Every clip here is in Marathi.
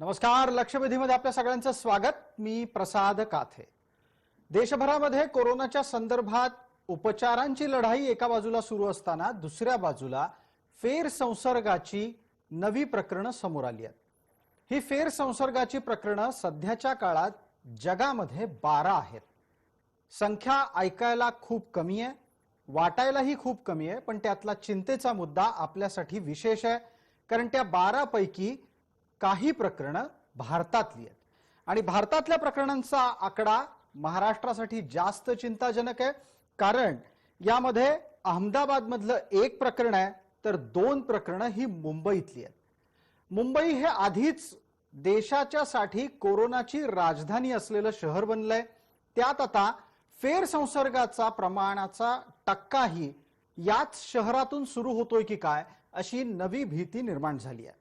नमस्कार. लक्षवेधीमध्ये आपल्या सगळ्यांचं स्वागत. मी प्रसाद काथे. देशभरामध्ये कोरोनाच्या संदर्भात उपचारांची लढाई एका बाजूला सुरू असताना दुसऱ्या बाजूला फेर संसर्गाची नवी प्रकरणं समोर आली आहेत. ही फेर संसर्गाची प्रकरणं सध्याच्या काळात जगामध्ये 12 आहेत. संख्या ऐकायला खूप कमी आहे, वाटायलाही खूप कमी आहे, पण त्यातला चिंतेचा मुद्दा आपल्यासाठी विशेष आहे. कारण त्या 12 पैकी काही प्रकरणं भारतातली आहेत आणि भारतातल्या प्रकरणांचा आकडा महाराष्ट्रासाठी जास्त चिंताजनक आहे. कारण यामध्ये अहमदाबाद मधलं एक प्रकरण आहे तर 2 प्रकरणं ही मुंबईतली आहेत. मुंबई हे आधीच देशाच्या साठी कोरोनाची राजधानी असलेलं शहर बनलंय. त्यात आता फेर संसर्गाचा प्रमाणाचा टक्काही याच शहरातून सुरू होतोय की काय अशी नवी भीती निर्माण झाली आहे.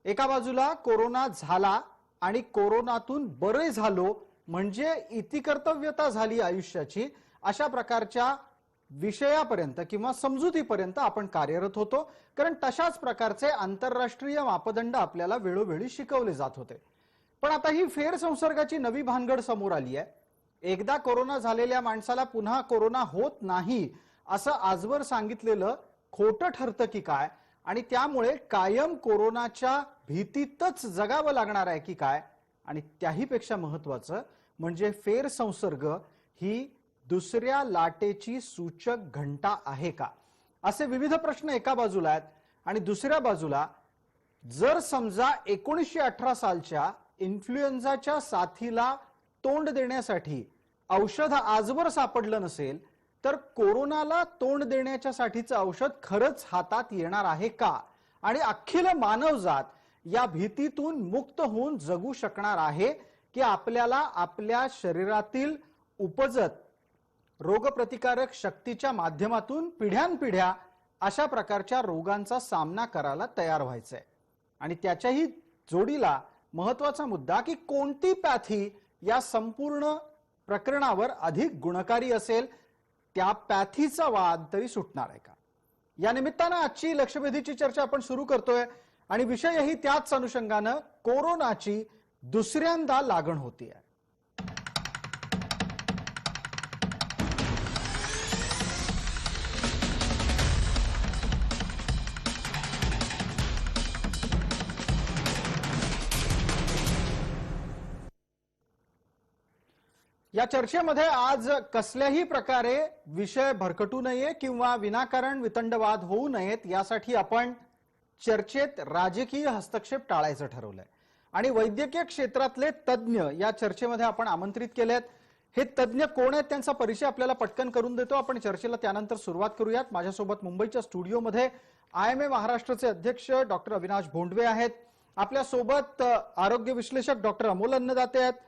एका बाजूला कोरोना झाला आणि कोरोनातून बरे झालो म्हणजे इतिकर्तव्यता झाली आयुष्याची, अशा प्रकारच्या विषयापर्यंत किंवा समजुतीपर्यंत आपण कार्यरत होतो. कारण तशाच प्रकारचे आंतरराष्ट्रीय मापदंड आपल्याला वेळोवेळी शिकवले जात होते. पण आता ही फेर संसर्गाची नवी भानगड समोर आली आहे. एकदा कोरोना झालेल्या माणसाला पुन्हा कोरोना होत नाही असं आजवर सांगितलेलं खोटं ठरतं की काय आणि त्यामुळे कायम कोरोनाच्या भीतीतच जगावं लागणार आहे की काय. आणि त्याहीपेक्षा महत्त्वाचं म्हणजे फेर संसर्ग ही दुसऱ्या लाटेची सूचक घंटा आहे का, असे विविध प्रश्न एका बाजूला आहेत. आणि दुसऱ्या बाजूला जर समजा 1918 सालच्या इन्फ्लुएन्झाच्या साथीला तोंड देण्यासाठी औषध आजवर सापडलं नसेल तर कोरोनाला तोंड देण्याच्यासाठीचं औषध खरंच हातात येणार आहे का आणि अखिल मानवजात या भीतीतून मुक्त होऊन जगू शकणार आहे की आपल्याला आपल्या शरीरातील उपजत रोगप्रतिकारक शक्तीच्या माध्यमातून पिढ्यानपिढ्या अशा प्रकारच्या रोगांचा सामना करायला तयार व्हायचंय. आणि त्याच्याही जोडीला महत्त्वाचा मुद्दा की कोणती पॅथी या संपूर्ण प्रकरणावर अधिक गुणकारी असेल, त्या पॅथीचा वाद तरी सुटणार आहे का. या निमित्तानं आजची लक्षवेधीची चर्चा आपण सुरू करतोय आणि विषयही त्याच अनुषंगानं कोरोनाची दुसऱ्यांदा लागण होतीये. या चर्चेमध्ये आज कसल्याही प्रकारे विषय भरकटू नये किंवा विनाकारण वितंडवाद होऊ नयेत यासाठी आपण चर्चेत राजकीय हस्तक्षेप टाळायचं ठरवलंय आणि वैद्यकीय क्षेत्रातले तज्ञ या चर्चेमध्ये आपण आमंत्रित केलेत. हे तज्ञ कोण आहेत त्यांचा परिचय आपल्याला पटकन करून देतो. आपण चर्चेला त्यानंतर सुरुवात करूयात. माझ्यासोबत मुंबईच्या स्टुडिओमध्ये IMA महाराष्ट्राचे अध्यक्ष डॉक्टर अविनाश भोंडवे आहेत. आपल्यासोबत आरोग्य विश्लेषक डॉक्टर अमोल अन्नदाते आहेत.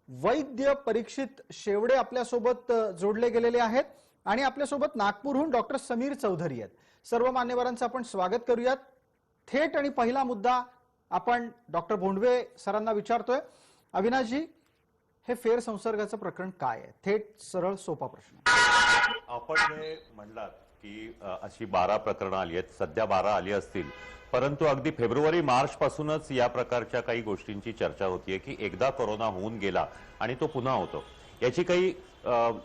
वैद्य परीक्षित शेवडे आपल्यासोबत जोडले गेलेले आहेत आणि आपल्यासोबत नागपूरहून डॉक्टर समीर चौधरी आहेत. सर्व मान्यवरांचं आपण स्वागत करूयात. थेट आणि पहिला मुद्दा आपण डॉक्टर भोंडवे सरांना विचारतोय. अविनाशजी, हे फेर संसर्गाचं प्रकरण काय आहे? थेट सरळ सोपा प्रश्न. आपण जे म्हणलात की अशी 12 प्रकरणं आली आहेत, सध्या 12 आली असतील, परंतु अगदी फेब्रुवारी मार्च पासूनच या प्रकारच्या काही गोष्टींची चर्चा होतीये की एकदा कोरोना होऊन गेला आणि तो पुन्हा होतो. याची काही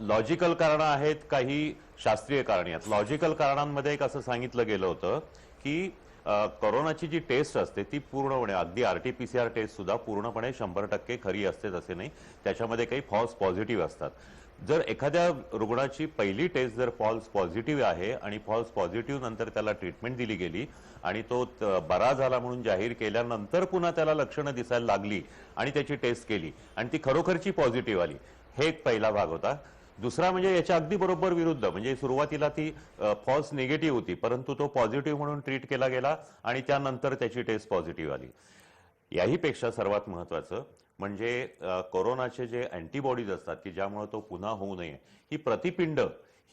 लॉजिकल कारणं आहेत, काही शास्त्रीय कारणे आहेत. लॉजिकल कारणांमध्ये एक असं सांगितलं गेलं होतं की कोरोनाची जी टेस्ट असते ती पूर्णपणे अगदी RT-PCR टेस्ट सुद्धा पूर्णपणे 100% खरी असते असे नाही, त्याच्यामध्ये काही फॉल्स पॉझिटिव्ह असतात. जर एखाद्या रुग्णाची पहिली टेस्ट जर फॉल्स पॉझिटिव्ह आहे आणि फॉल्स पॉझिटिव्ह नंतर त्याला ट्रीटमेंट दिली गेली आणि तो बरा झाला म्हणून जाहीर केल्यानंतर पुन्हा त्याला लक्षणं दिसायला लागली आणि त्याची टेस्ट केली आणि ती खरोखरची पॉझिटिव्ह आली, हे एक पहिला भाग होता. दुसरा म्हणजे याच्या अगदी बरोबर विरुद्ध, म्हणजे सुरुवातीला ती फॉल्स निगेटिव्ह होती परंतु तो पॉझिटिव्ह म्हणून ट्रीट केला गेला आणि त्यानंतर त्याची टेस्ट पॉझिटिव्ह आली. याही पेक्षा सर्वात महत्त्वाचं म्हणजे कोरोनाचे जे अँटीबॉडीज असतात की ज्यामुळे तो पुन्हा होऊ नये, ही प्रतिपिंड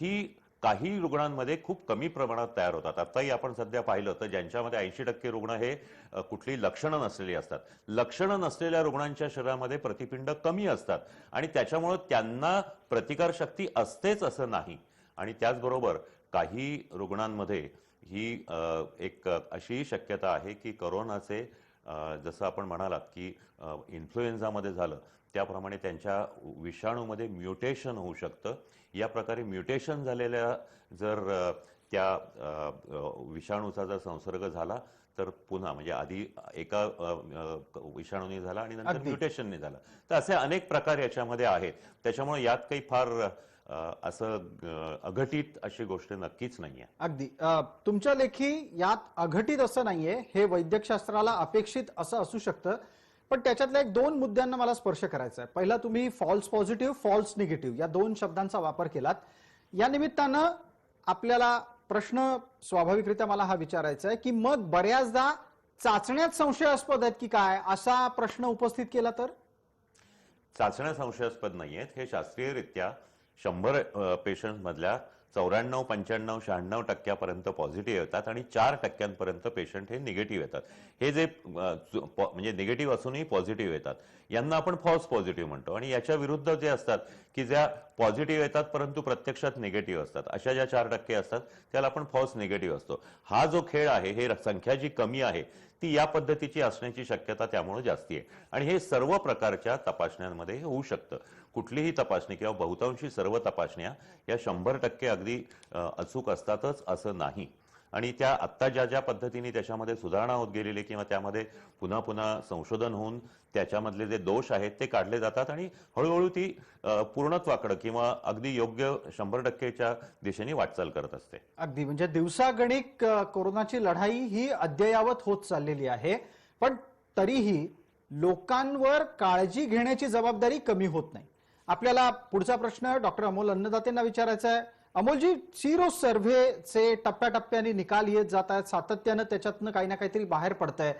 ही काही रुग्णांमध्ये खूप कमी प्रमाणात तयार होतात. आताही आपण सध्या पाहिलं तर ज्यांच्यामध्ये 80% रुग्ण हे कुठली लक्षणं नसलेली असतात. लक्षणं नसलेल्या रुग्णांच्या शरीरामध्ये प्रतिपिंड कमी असतात आणि त्याच्यामुळे त्यांना प्रतिकारशक्ती असतेच असं नाही. आणि त्याचबरोबर काही रुग्णांमध्ये ही एक अशी शक्यता आहे की कोरोनाचे जसं आपण म्हणालात की इन्फ्लुएन्झामध्ये झालं त्याप्रमाणे त्यांच्या विषाणूमध्ये म्युटेशन होऊ शकतं. या प्रकारे म्युटेशन झालेल्या जर त्या विषाणूचा जर संसर्ग झाला तर पुन्हा म्हणजे आधी एका विषाणूने झाला आणि नंतर अगदी. म्युटेशनने झाला. तर असे अनेक प्रकार याच्यामध्ये आहेत. त्याच्यामुळे यात काही फार असं अघटित अशी गोष्ट नक्कीच नाहीये. अगदी तुमच्या लेखी यात अघटित असं नाहीये, हे वैद्यकशास्त्राला अपेक्षित असं असू शकतं. पण त्याच्यातल्या एक दोन मुद्द्यांना मला स्पर्श करायचा आहे. पहिला, तुम्ही फॉल्स पॉझिटिव्ह, फॉल्स निगेटिव्ह या दोन शब्दांचा वापर केलात. या निमित्तानं आपल्याला प्रश्न स्वाभाविकरित्या मला हा विचारायचा आहे की मग बऱ्याचदा चाचण्यात संशयास्पद आहेत की काय, असा प्रश्न उपस्थित केला तर? चाचण्या संशयास्पद नाहीयेत. हे शास्त्रीयरित्या 100 पेशंट मधल्या 94, 95, 96% पॉझिटिव्ह येतात आणि 4% पेशंट हे निगेटिव्ह येतात. हे जे म्हणजे निगेटिव्ह असूनही पॉझिटिव्ह येतात यांना आपण फॉल्स पॉझिटिव्ह म्हणतो. आणि याच्या विरुद्ध जे असतात की ज्या पॉझिटिव्ह येतात परंतु प्रत्यक्षात निगेटिव्ह असतात, अशा ज्या 4% असतात त्याला आपण फॉल्स निगेटिव्ह असतो. हा जो खेळ आहे, हे संख्या जी कमी आहे ती या पद्धतीची असण्याची शक्यता त्यामुळे जास्ती आहे. आणि हे सर्व प्रकारच्या तपासण्यांमध्ये होऊ शकतं. कुठलीही तपासणी किंवा बहुतांशी सर्व तपासण्या या 100% अगदी अचूक असतातच असं नाही. आणि त्या आत्ता ज्या ज्या पद्धतीने त्याच्यामध्ये सुधारणा होत गेलेली किंवा त्यामध्ये पुन्हा पुन्हा संशोधन होऊन त्याच्यामधले जे दोष आहेत ते काढले जातात आणि हळूहळू ती पूर्णत्वाकडे किंवा अगदी योग्य 100%च्या दिशेने वाटचाल करत असते. अगदी, म्हणजे दिवसागणिक कोरोनाची लढाई ही अद्ययावत होत चाललेली आहे. पण तरीही लोकांवर काळजी घेण्याची जबाबदारी कमी होत नाही. आपल्याला पुढचा प्रश्न डॉक्टर अमोल अन्नदातेंना विचारायचा आहे. अमोलजी, सिरो सर्व्हेचे टप्प्याटप्प्याने निकाल येत जात आहेत, सातत्यानं त्याच्यातनं काही ना काहीतरी बाहेर पडतंय.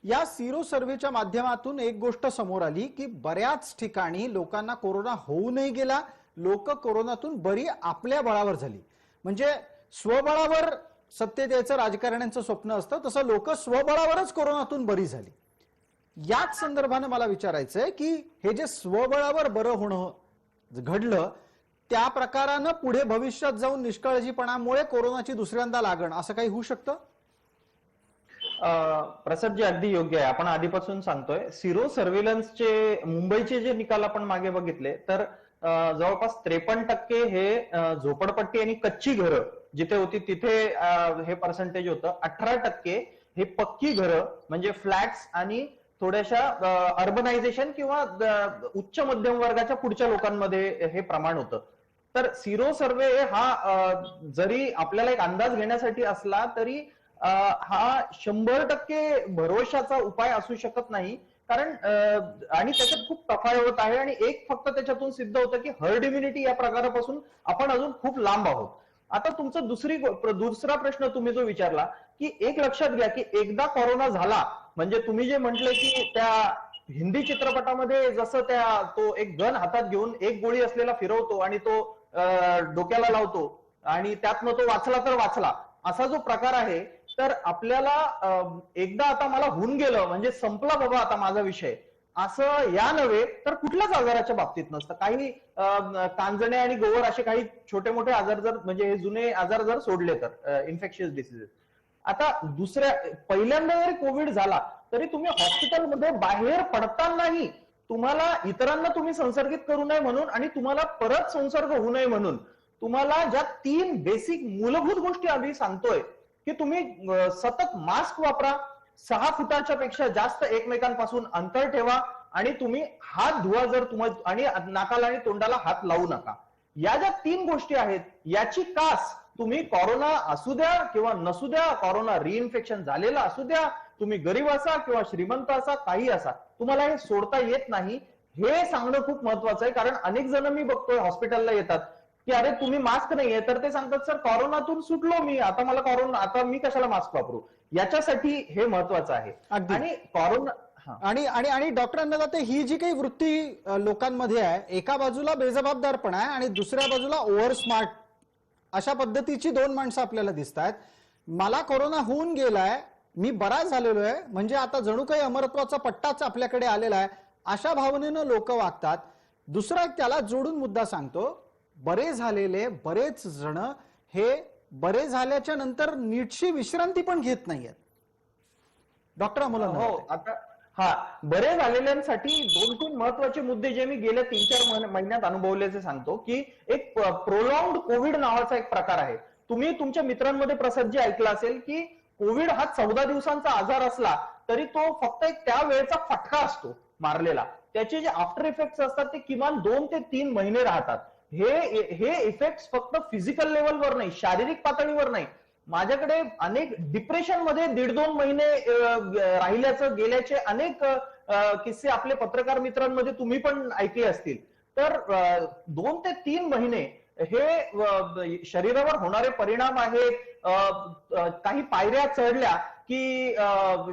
या सिरो सर्व्हेच्या माध्यमातून एक गोष्ट समोर आली की बऱ्याच ठिकाणी लोकांना कोरोना होऊ नाही गेला, लोक कोरोनातून बरी आपल्या बळावर झाली. म्हणजे स्वबळावर सत्तेत यायचं राजकारण्यांचं स्वप्न असतं, तसं लोक स्वबळावरच कोरोनातून बरी झाली. याच संदर्भाने मला विचारायचंय की हे जे स्वबळावर बरं होणं घडलं, त्या प्रकारानं पुढे भविष्यात जाऊन निष्काळजीपणामुळे कोरोनाची दुसऱ्यांदा लागण असं काही होऊ शकतं? प्रसादजी, अगदी योग्य आहे. आपण आधीपासून सांगतोय, सिरो सर्व्हिलन्सचे मुंबईचे जे निकाल आपण मागे बघितले तर जवळपास 53% हे झोपडपट्टी आणि कच्ची घरं जिथे होती तिथे हे पर्सेंटेज होतं. 18% हे पक्की घरं म्हणजे फ्लॅट्स आणि थोड्याशा अर्बनायझेशन किंवा उच्च मध्यम वर्गाच्या पुढच्या लोकांमध्ये हे प्रमाण होतं. तर सिरो सर्व्हे हा जरी आपल्याला एक अंदाज घेण्यासाठी असला तरी हा 100% भरोशाचा उपाय असू शकत नाही. कारण आणि त्याच्यात खूप तफावत आहे आणि एक फक्त त्याच्यातून सिद्ध होतं की हर्ड इम्युनिटी या प्रकारापासून आपण अजून खूप लांब आहोत. आता तुमचा दुसरा प्रश्न तुम्ही जो विचारला की एक लक्षात घ्या की एकदा कोरोना झाला म्हणजे तुम्ही जे म्हटले की त्या हिंदी चित्रपटामध्ये जसं तो एक गन हातात घेऊन एक गोळी असलेला फिरवतो आणि तो डोक्याला लावतो आणि त्यातनं तो वाचला तर वाचला, असा जो प्रकार आहे, तर आपल्याला एकदा आता मला होऊन गेलं म्हणजे संपला बाबा आता माझा विषय, असं या नव्हे तर कुठल्याच आजाराच्या बाबतीत नसतं. काही कांजणे आणि गोवर असे काही छोटे मोठे आजार जर म्हणजे हे जुने आजार जर सोडले तर इन्फेक्शियस डिसीजेस. आता पहिल्यांदा जरी कोविड झाला तरी तुम्ही हॉस्पिटलमध्ये बाहेर पडतानाही तुम्हाला इतरांना तुम्ही संसर्गित करू नये म्हणून आणि तुम्हाला परत संसर्ग होऊ नये म्हणून तुम्हाला ज्या 3 बेसिक मूलभूत गोष्टी आम्ही सांगतोय की तुम्ही सतत मास्क वापरा, 6 फुटाच्या पेक्षा जास्त एकमेकांपासून अंतर ठेवा आणि तुम्ही हात धुवा जर तुम्हाला, आणि नाकाला आणि तोंडाला हात लावू नका. या ज्या 3 गोष्टी आहेत याची कास तुम्ही कोरोना असू द्या किंवा नसू द्या, कोरोना रिइन्फेक्शन झालेला असू द्या, तुम्ही गरीब असा किंवा श्रीमंत असा, काही असा, तुम्हाला हे सोडता येत नाही. हे सांगणं खूप महत्वाचं आहे. कारण अनेक जण मी बघतोय हॉस्पिटलला येतात की अरे तुम्ही मास्क नाहीये, तर ते सांगतात सर कोरोनातून सुटलो मी, आता मला कोरोना, आता मी कशाला मास्क वापरू. याच्यासाठी हे महत्वाचं आहे. आणि कोरोना आणि आणि आणि डॉक्टरांना ते ही जी काही वृत्ती लोकांमध्ये आहे, एका बाजूला बेजबाबदारपणा आहे आणि दुसऱ्या बाजूला ओव्हर स्मार्ट, अशा पद्धतीची 2 माणसं आपल्याला दिसत आहेत. मला कोरोना होऊन गेलाय, मी बरा झालेलो आहे, म्हणजे आता जणू काही अमरत्वाचा पट्टाच आपल्याकडे आलेला आहे, अशा भावनेनं लोक वागतात. दुसरा एक त्याला जोडून मुद्दा सांगतो, बरे झालेले बरेच जण हे बरे झाल्याच्या नंतर नीटशी विश्रांती पण घेत नाहीयेत. डॉक्टर अमोल हो आता हा बरे झालेल्यांसाठी 2-3 महत्वाचे मुद्दे जे मी गेल्या 3-4 महिन्यात अनुभवल्याचे सांगतो, की एक प्रोलॉंग्ड कोविड नावाचा एक प्रकार आहे. तुम्ही तुमच्या मित्रांमध्ये प्रसाद जी ऐकला असेल, की कोविड हा 14 दिवसांचा आजार असला तरी तो फक्त एक त्या वेळेचा फटका असतो मारलेला. त्याचे जे आफ्टर इफेक्ट्स असतात ते किमान 2 ते 3 महिने राहतात. हे इफेक्ट्स फक्त फिजिकल लेवलवर नाही, शारीरिक पातळीवर नाही, माझ्याकडे अनेक डिप्रेशन मध्ये 1.5-2 महिने राहिल्याचं गेल्याचे अनेक किस्से आपले पत्रकार मित्रांमध्ये तुम्ही पण ऐकले असतील. तर 2 ते 3 महिने हे शरीरावर होणारे परिणाम आहेत. काही पायऱ्या चढल्या की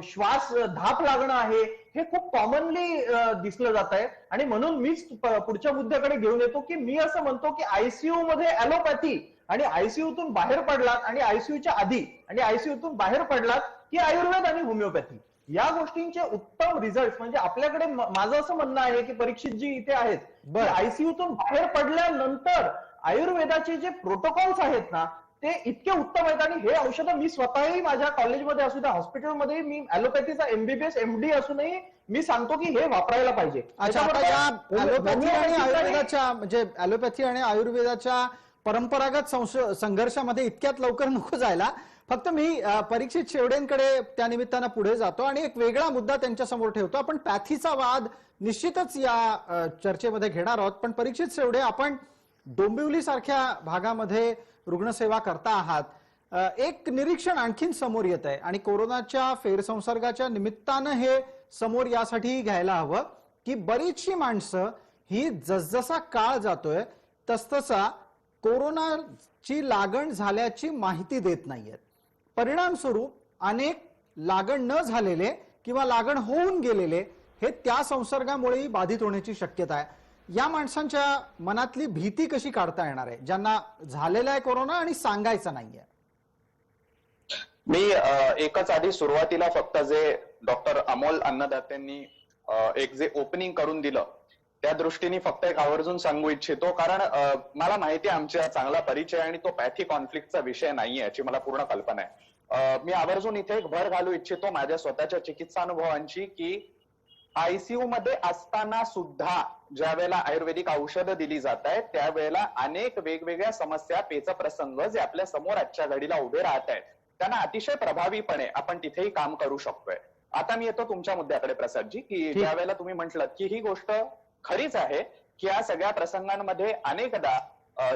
श्वास धाप लागणं आहे, हे खूप कॉमनली दिसलं जात आहे. आणि म्हणून मीच पुढच्या मुद्द्याकडे घेऊन येतो, की मी असं म्हणतो की आयसीयू मध्ये ॲलोपॅथी आणि आयसीयूतून बाहेर पडलात आणि आयसीयूच्या आधी आणि आयसीयूतून बाहेर पडलात की आयुर्वेद आणि होमिओपॅथी या गोष्टींचे उत्तम रिझल्ट. म्हणजे आपल्याकडे माझं असं म्हणणं आहे की परीक्षित जी इथे आहेत, आयसीयूतून बाहेर पडल्यानंतर आयुर्वेदाचे जे प्रोटोकॉल्स आहेत ना ते इतके उत्तम आहेत. आणि हे औषधं मी स्वतःही माझ्या कॉलेजमध्ये असू द्या, हॉस्पिटलमध्ये मी ॲलोपॅथीचा एमबीबीएस एमडी असूनही मी सांगतो की हे वापरायला पाहिजे. अच्छा, आता या ॲलोपॅथी आणि आयुर्वेदाच्या म्हणजे ॲलोपॅथी आणि आयुर्वेदाच्या परंपरागत संघर्षामध्ये इतक्यात लवकर नको जायला. फक्त मी परीक्षित शेवडेंकडे त्या निमित्तानं पुढे जातो आणि एक वेगळा मुद्दा त्यांच्या समोर ठेवतो. आपण पॅथीचा वाद निश्चितच या चर्चेमध्ये घेणार आहोत, पण परीक्षित शेवडे, आपण डोंबिवली सारख्या भागामध्ये रुग्णसेवा करता आहात. एक निरीक्षण आणखीन समोर येत आहे आणि कोरोनाच्या फेरसंसर्गाच्या निमित्तानं हे समोर यासाठी घ्यायला हवं की बरीचशी माणसं ही जसजसा काळ जातोय तसतसा कोरोनाची लागण झाल्याची माहिती देत नाहीयेत. परिणाम स्वरूप अनेक लागण न झालेले किंवा लागण होऊन गेलेले हे त्या संसर्गामुळेही बाधित होण्याची शक्यता आहे. या माणसांच्या मनातली भीती कशी काढता येणार आहे ज्यांना झालेला आहे कोरोना आणि सांगायचं नाहीये? मी एकच आधी सुरुवातीला फक्त जे डॉक्टर अमोल अन्नदात्यांनी एक जे ओपनिंग करून दिलं त्या दृष्टीने फक्त एक आवर्जून सांगू इच्छितो, कारण मला माहिती आहे आमचा चांगला परिचय आणि तो पॅथी कॉन्फ्लिक्टचा विषय नाहीये याची मला पूर्ण कल्पना आहे. मी आवर्जून इथे एक भर घालू इच्छितो माझ्या स्वतःच्या चिकित्सा अनुभवांची, की आयसीयू मध्ये असताना सुद्धा ज्या वेळेला आयुर्वेदिक औषधं दिली जात आहेत त्यावेळेला अनेक वेगवेगळ्या समस्या, पेचप्रसंग जे आपल्या समोर आजच्या घडीला उभे राहत आहेत त्यांना अतिशय प्रभावीपणे आपण तिथेही काम करू शकतोय. आता मी येतो तुमच्या मुद्द्याकडे प्रसादजी, की ज्या वेळेला तुम्ही म्हटलं की ही गोष्ट खरीच आहे की या सगळ्या प्रसंगांमध्ये अनेकदा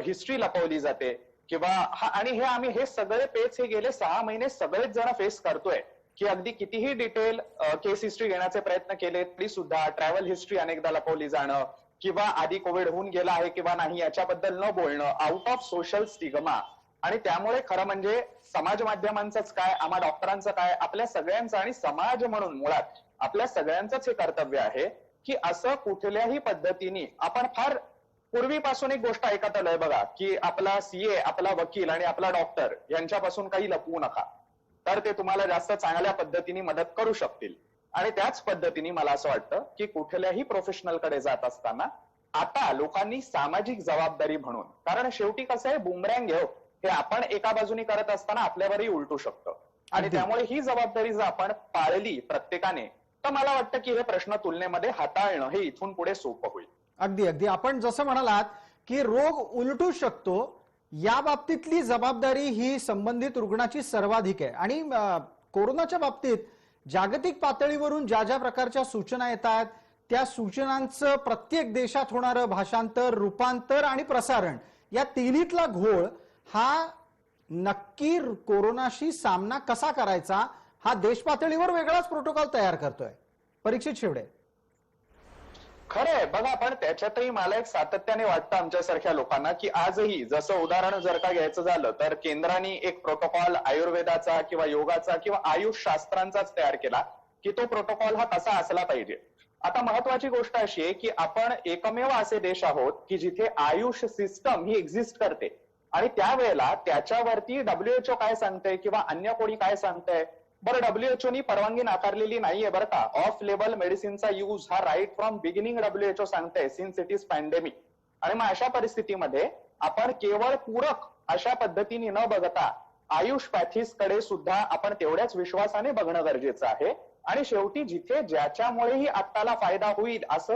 हिस्ट्री लपवली जाते किंवा आणि हे सगळे पेच हे गेले 6 महिने सगळेच जण फेस करतोय की अगदी कितीही डिटेल केस हिस्ट्री घेण्याचे प्रयत्न केले तरी सुद्धा ट्रॅव्हल हिस्ट्री अनेकदा लपवली जाणं किंवा आधी कोविड होऊन गेला आहे किंवा नाही याच्याबद्दल न बोलणं, आउट ऑफ सोशल स्टिग्मा. आणि त्यामुळे खरं म्हणजे समाज माध्यमांचंच काय, आम्हा डॉक्टरांचं काय, आपल्या सगळ्यांचं आणि समाज म्हणून मुळात आपल्या सगळ्यांचंच हे कर्तव्य आहे की असं कुठल्याही पद्धतीने आपण फार पूर्वीपासून एक गोष्ट ऐकत आलोय बघा की आपला सीए, आपला वकील आणि आपला डॉक्टर यांच्यापासून काही लपवू नका, तर ते तुम्हाला जास्त चांगल्या पद्धतीने मदत करू शकतील. आणि त्याच पद्धतीने मला असं वाटतं की कुठल्याही प्रोफेशनल कडे जात असताना आता लोकांनी सामाजिक जबाबदारी म्हणून, कारण शेवटी कसं आहे बुमरँग हे आपण एका बाजूने करत असताना आपल्यावरही उलटू शकतं आणि त्यामुळे ही जबाबदारी जर आपण पाळली प्रत्येकाने तर मला वाटतं की हे प्रश्न तुलनेमध्ये हाताळणं हे इथून पुढे सोपं होईल. अगदी अगदी आपण जसं म्हणालात की रोग उलटू शकतो या बाबतीतली जबाबदारी ही संबंधित रुग्णाची सर्वाधिक आहे. आणि कोरोनाच्या बाबतीत जागतिक पातळीवरून ज्या ज्या प्रकारच्या सूचना येतात त्या सूचनांचं प्रत्येक देशात होणारं भाषांतर, रूपांतर आणि प्रसारण या तिन्हीतला घोळ हा नक्की कोरोनाशी सामना कसा करायचा हा देश पातळीवर वेगळाच प्रोटोकॉल तयार करतोय. परीक्षित शेवडे, खरंय बघा, पण त्याच्यातही मला एक सातत्याने वाटतं आमच्यासारख्या लोकांना की आजही जसं उदाहरण जर का घ्यायचं झालं तर केंद्राने एक प्रोटोकॉल आयुर्वेदाचा किंवा योगाचा किंवा आयुष शास्त्रांचाच तयार केला की तो प्रोटोकॉल हा कसा असला पाहिजे. आता महत्वाची गोष्ट अशी आहे की आपण एकमेव असे देश आहोत की जिथे आयुष सिस्टम ही एक्झिस्ट करते आणि त्यावेळेला त्याच्यावरती WHO काय सांगतंय किंवा अन्य कोणी काय सांगतंय. बरं, WHOनी परवानगी नाकारलेली नाहीये बरं का. ऑफ लेबल मेडिसिनचा यूज हा राईट फ्रॉम बिगिनिंग WHO सांगतंय सिन्स इट इज पॅन्डेमिक. आणि मग अशा परिस्थितीमध्ये आपण केवळ पूरक अशा पद्धतीने न बघता आयुष पॅथीज कडे सुद्धा आपण तेवढ्याच विश्वासाने बघणं गरजेचं आहे आणि शेवटी जिथे ज्याच्यामुळेही आत्ताला फायदा होईल असं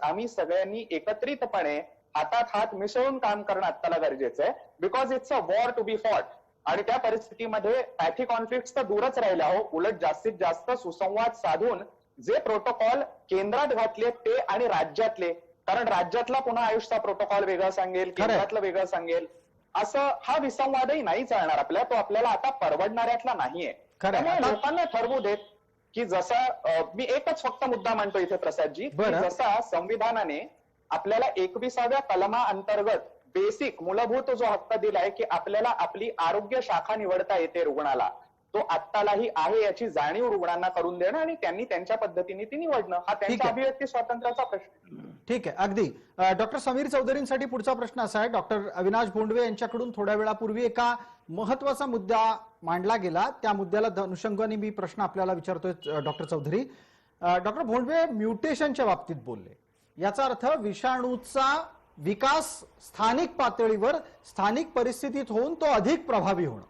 आम्ही सगळ्यांनी एकत्रितपणे हातात हात मिसळून काम करणं आत्ताला गरजेचं आहे. Because it's a war to be fought. आणि त्या परिस्थितीमध्ये पॅथी कॉन्फ्लिक्ट तर दूरच राहिल्या हो, उलट जास्तीत जास्त सुसंवाद साधून जे प्रोटोकॉल केंद्रात घातले ते आणि राज्यातले, कारण राज्यातला पुन्हा आयुषचा प्रोटोकॉल वेगळा सांगेल, केंद्रातलं वेगळं सांगेल, असं हा विसंवादही नाही चालणार आपल्याला. तो आपल्याला आता परवडणाऱ्यातला नाहीये. त्यामुळे लोकांना ठरवू देत की जसा मी एकच फक्त मुद्दा मांडतो इथे प्रसादजी, की जसा संविधानाने आपल्याला 21व्या कलमा अंतर्गत बेसिक मूलभूत जो हक्क दिलाय की आपल्याला आपली आरोग्य शाखा निवडता येते रुग्णाला, तो आत्तालाही आहे याची जाणीव रुग्णांना करून देणं आणि त्यांनी त्यांच्या पद्धतीने ती निवडणं हा त्यांच्या अभिव्यक्ती स्वातंत्र्याचा प्रश्न. ठीक आहे, अगदी. डॉक्टर समीर चौधरींसाठी पुढचा प्रश्न असा आहे. डॉक्टर अविनाश भोंडवे यांच्याकडून थोड्या वेळापूर्वी एका महत्वाचा मुद्दा मांडला गेला, त्या मुद्द्याला अनुषंगाने मी प्रश्न आपल्याला विचारतोय. डॉक्टर चौधरी, डॉक्टर भोंडवे म्युटेशनच्या बाबतीत बोलले. याचा अर्थ विषाणूचा विकास स्थानिक पातळीवर स्थानिक परिस्थितीत होऊन तो अधिक प्रभावी होणं.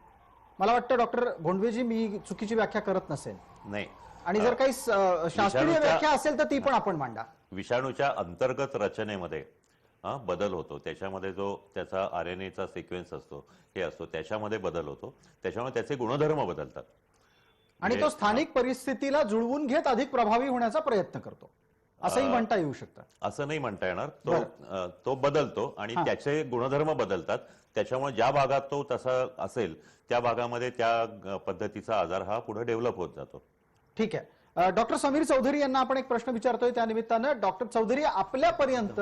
मला वाटतं डॉक्टर भोंडवेजी मी चुकीची व्याख्या करत नसेल. नाही, आणि जर काही शास्त्रीय व्याख्या असेल तर ती पण आपण मांडा. विषाणूच्या अंतर्गत रचनेमध्ये बदल होतो, त्याच्यामध्ये जो त्याचा RNA चा सिक्वेन्स असतो हे असतो, त्याच्यामध्ये बदल होतो, त्याच्यामुळे त्याचे गुणधर्म बदलतात आणि तो स्थानिक परिस्थितीला जुळवून घेत अधिक प्रभावी होण्याचा प्रयत्न करतो असंही म्हणता येऊ शकतं. असं नाही म्हणता येणार. तो बदलतो आणि त्याचे गुणधर्म बदलतात, त्याच्यामुळे ज्या भागात तो तसा असेल त्या भागामध्ये त्या पद्धतीचा आजार हा पुढे डेव्हलप होत जातो. ठीक आहे. डॉक्टर समीर चौधरी यांना आपण एक प्रश्न विचारतोय त्या निमित्तानं. डॉक्टर चौधरी, आपल्यापर्यंत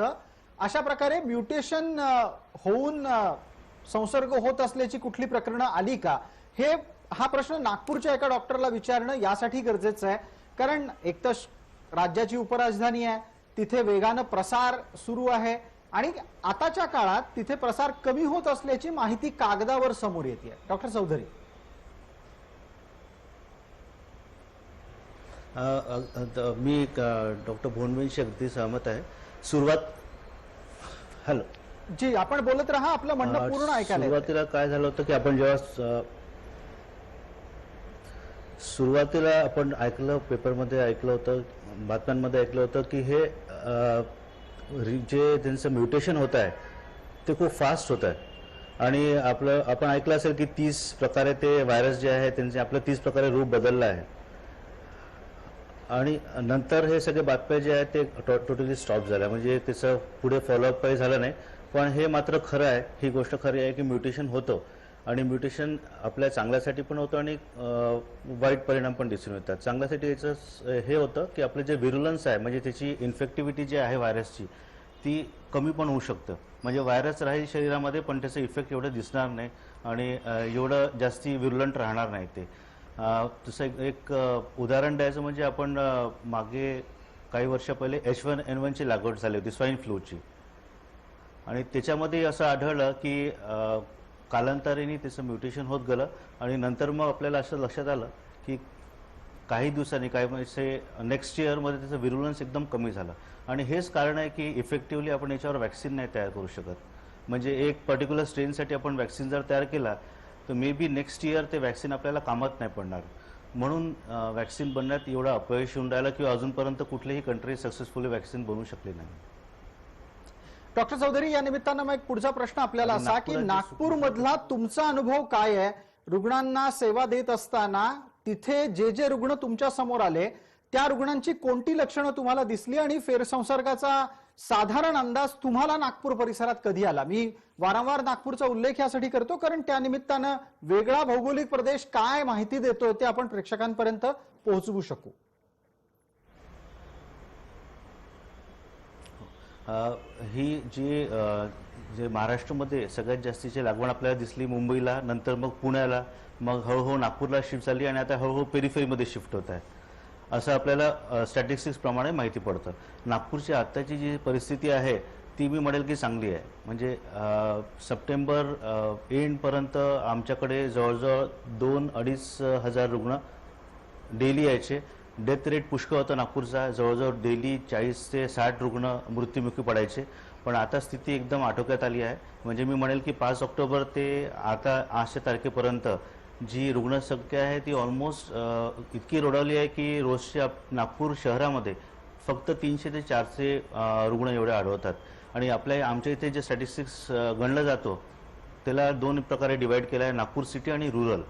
अशा प्रकारे म्युटेशन होऊन संसर्ग होत असल्याची कुठली प्रकरणं आली का? हा प्रश्न नागपूरच्या एका डॉक्टरला विचारणं यासाठी गरजेचं आहे, कारण एक तर राज्याची उपराजधानी आहे, तिथे वेगानं प्रसार सुरू आहे आणि आताच्या काळात तिथे प्रसार कमी होत असल्याची माहिती कागदावर समोर येते. डॉक्टर चौधरी, मी डॉक्टर भोंडवेंशी अगदी सहमत आहे. हॅलो जी, आपण बोलत राहा, आपलं म्हणणं पूर्ण ऐकायला. सुरुवातीला काय झालं होतं की आपण जेव्हा सुरुवातीला आपण ऐकलं, पेपरमध्ये ऐकलं होतं, बातम्यांमध्ये ऐकलं होतं की हे जे त्यांचं म्युटेशन होत आहे ते खूप फास्ट होत आहे आणि आपण ऐकलं असेल की 30 प्रकारे ते व्हायरस जे आहे त्यांचे आपलं 30 प्रकारे रूप बदललं आहे. आणि नंतर हे सगळे बातम्या जे आहेत ते टोटली स्टॉप झाल्या, म्हणजे त्याचं पुढे फॉलोअप काही झालं नाही. पण हे मात्र खरं आहे, ही गोष्ट खरी आहे की म्युटेशन होतं आणि म्युटेशन आपल्या चांगल्यासाठी पण होतं आणि वाईट परिणाम पण दिसून येतात. चांगल्यासाठी याचं हे होतं की आपलं जे व्हिरुलन्स आहे, म्हणजे त्याची इन्फेक्टिव्हिटी जी आहे व्हायरसची, ती कमी पण होऊ शकतं. म्हणजे व्हायरस राहील शरीरामध्ये पण त्याचं इफेक्ट एवढं दिसणार नाही आणि एवढं जास्ती व्हिरुलंट राहणार नाही ते. तसं एक उदाहरण द्यायचं म्हणजे आपण मागे काही वर्ष पहिले H1N1ची लागवड झाली होती, स्वाईन फ्लूची, आणि त्याच्यामध्ये असं आढळलं की कालांतराने त्याचं म्युटेशन होत गेलं आणि नंतर मग आपल्याला असं लक्षात आलं की काही दिवसांनी, काही म्हणजे नेक्स्ट इयरमध्ये त्याचं व्हिरुलन्स एकदम कमी झालं. आणि हेच कारण आहे की इफेक्टिव्हली आपण याच्यावर वॅक्सिन नाही तयार करू शकत. म्हणजे एक पर्टिक्युलर स्ट्रेनसाठी आपण वॅक्सिन जर तयार केला तर मे बी नेक्स्ट इयर ते वॅक्सिन आपल्याला कामात नाही पडणार. म्हणून वॅक्सिन बनण्यात एवढं अपयश येऊन राहिलं किंवा अजूनपर्यंत कुठलीही कंट्री सक्सेसफुली वॅक्सिन बनवू शकली नाही. डॉक्टर चौधरी, या निमित्तानं मग एक पुढचा प्रश्न आपल्याला असा की नागपूर मधला तुमचा अनुभव काय आहे? रुग्णांना सेवा देत असताना तिथे जे रुग्ण तुमच्या समोर आले त्या रुग्णांची कोणती लक्षणं तुम्हाला दिसली आणि फेरसंसर्गाचा साधारण अंदाज तुम्हाला नागपूर परिसरात कधी आला? मी वारंवार नागपूरचा उल्लेख यासाठी करतो कारण त्या निमित्तानं वेगळा भौगोलिक प्रदेश काय माहिती देतोय ते आपण प्रेक्षकांपर्यंत पोहोचवू शकू. ही जे महाराष्ट्रामध्ये सगळ्यात जास्तीची लागवड आपल्याला दिसली मुंबईला, नंतर मग पुण्याला, मग हळूहळू नागपूरला शिफ्ट झाली आणि आता हळूहळू पेरिफेरीमध्ये शिफ्ट होत आहे, असं आपल्याला स्टॅटिस्टिक्स प्रमाणे माहिती पडतं. नागपूरची आत्ताची जी परिस्थिती आहे ती मी म्हणेल की चांगली आहे. म्हणजे सप्टेंबर एंडपर्यंत आमच्याकडे जवळजवळ 2-2.5 हजार रुग्ण डेली यायचे. डेथ रेट पुष्कळ होता नागपूरचा, जवळजवळ डेली 40 ते 60 रुग्ण मृत्युमुखी पडायचे. पण आता स्थिती एकदम आटोक्यात आली आहे. म्हणजे मी म्हणेल की 5 ऑक्टोबर ते आता आजच्या तारखेपर्यंत जी रुग्णसंख्या आहे ती ऑलमोस्ट इतकी रोडावली आहे की रोजच्या नागपूर शहरामध्ये फक्त 300 ते 400 रुग्ण एवढे आढळतात. आणि आमच्या इथे जे स्टॅटिस्टिक्स गणलं जातो त्याला 2 प्रकारे डिवाइड केलं आहे, नागपूर सिटी आणि रुरल.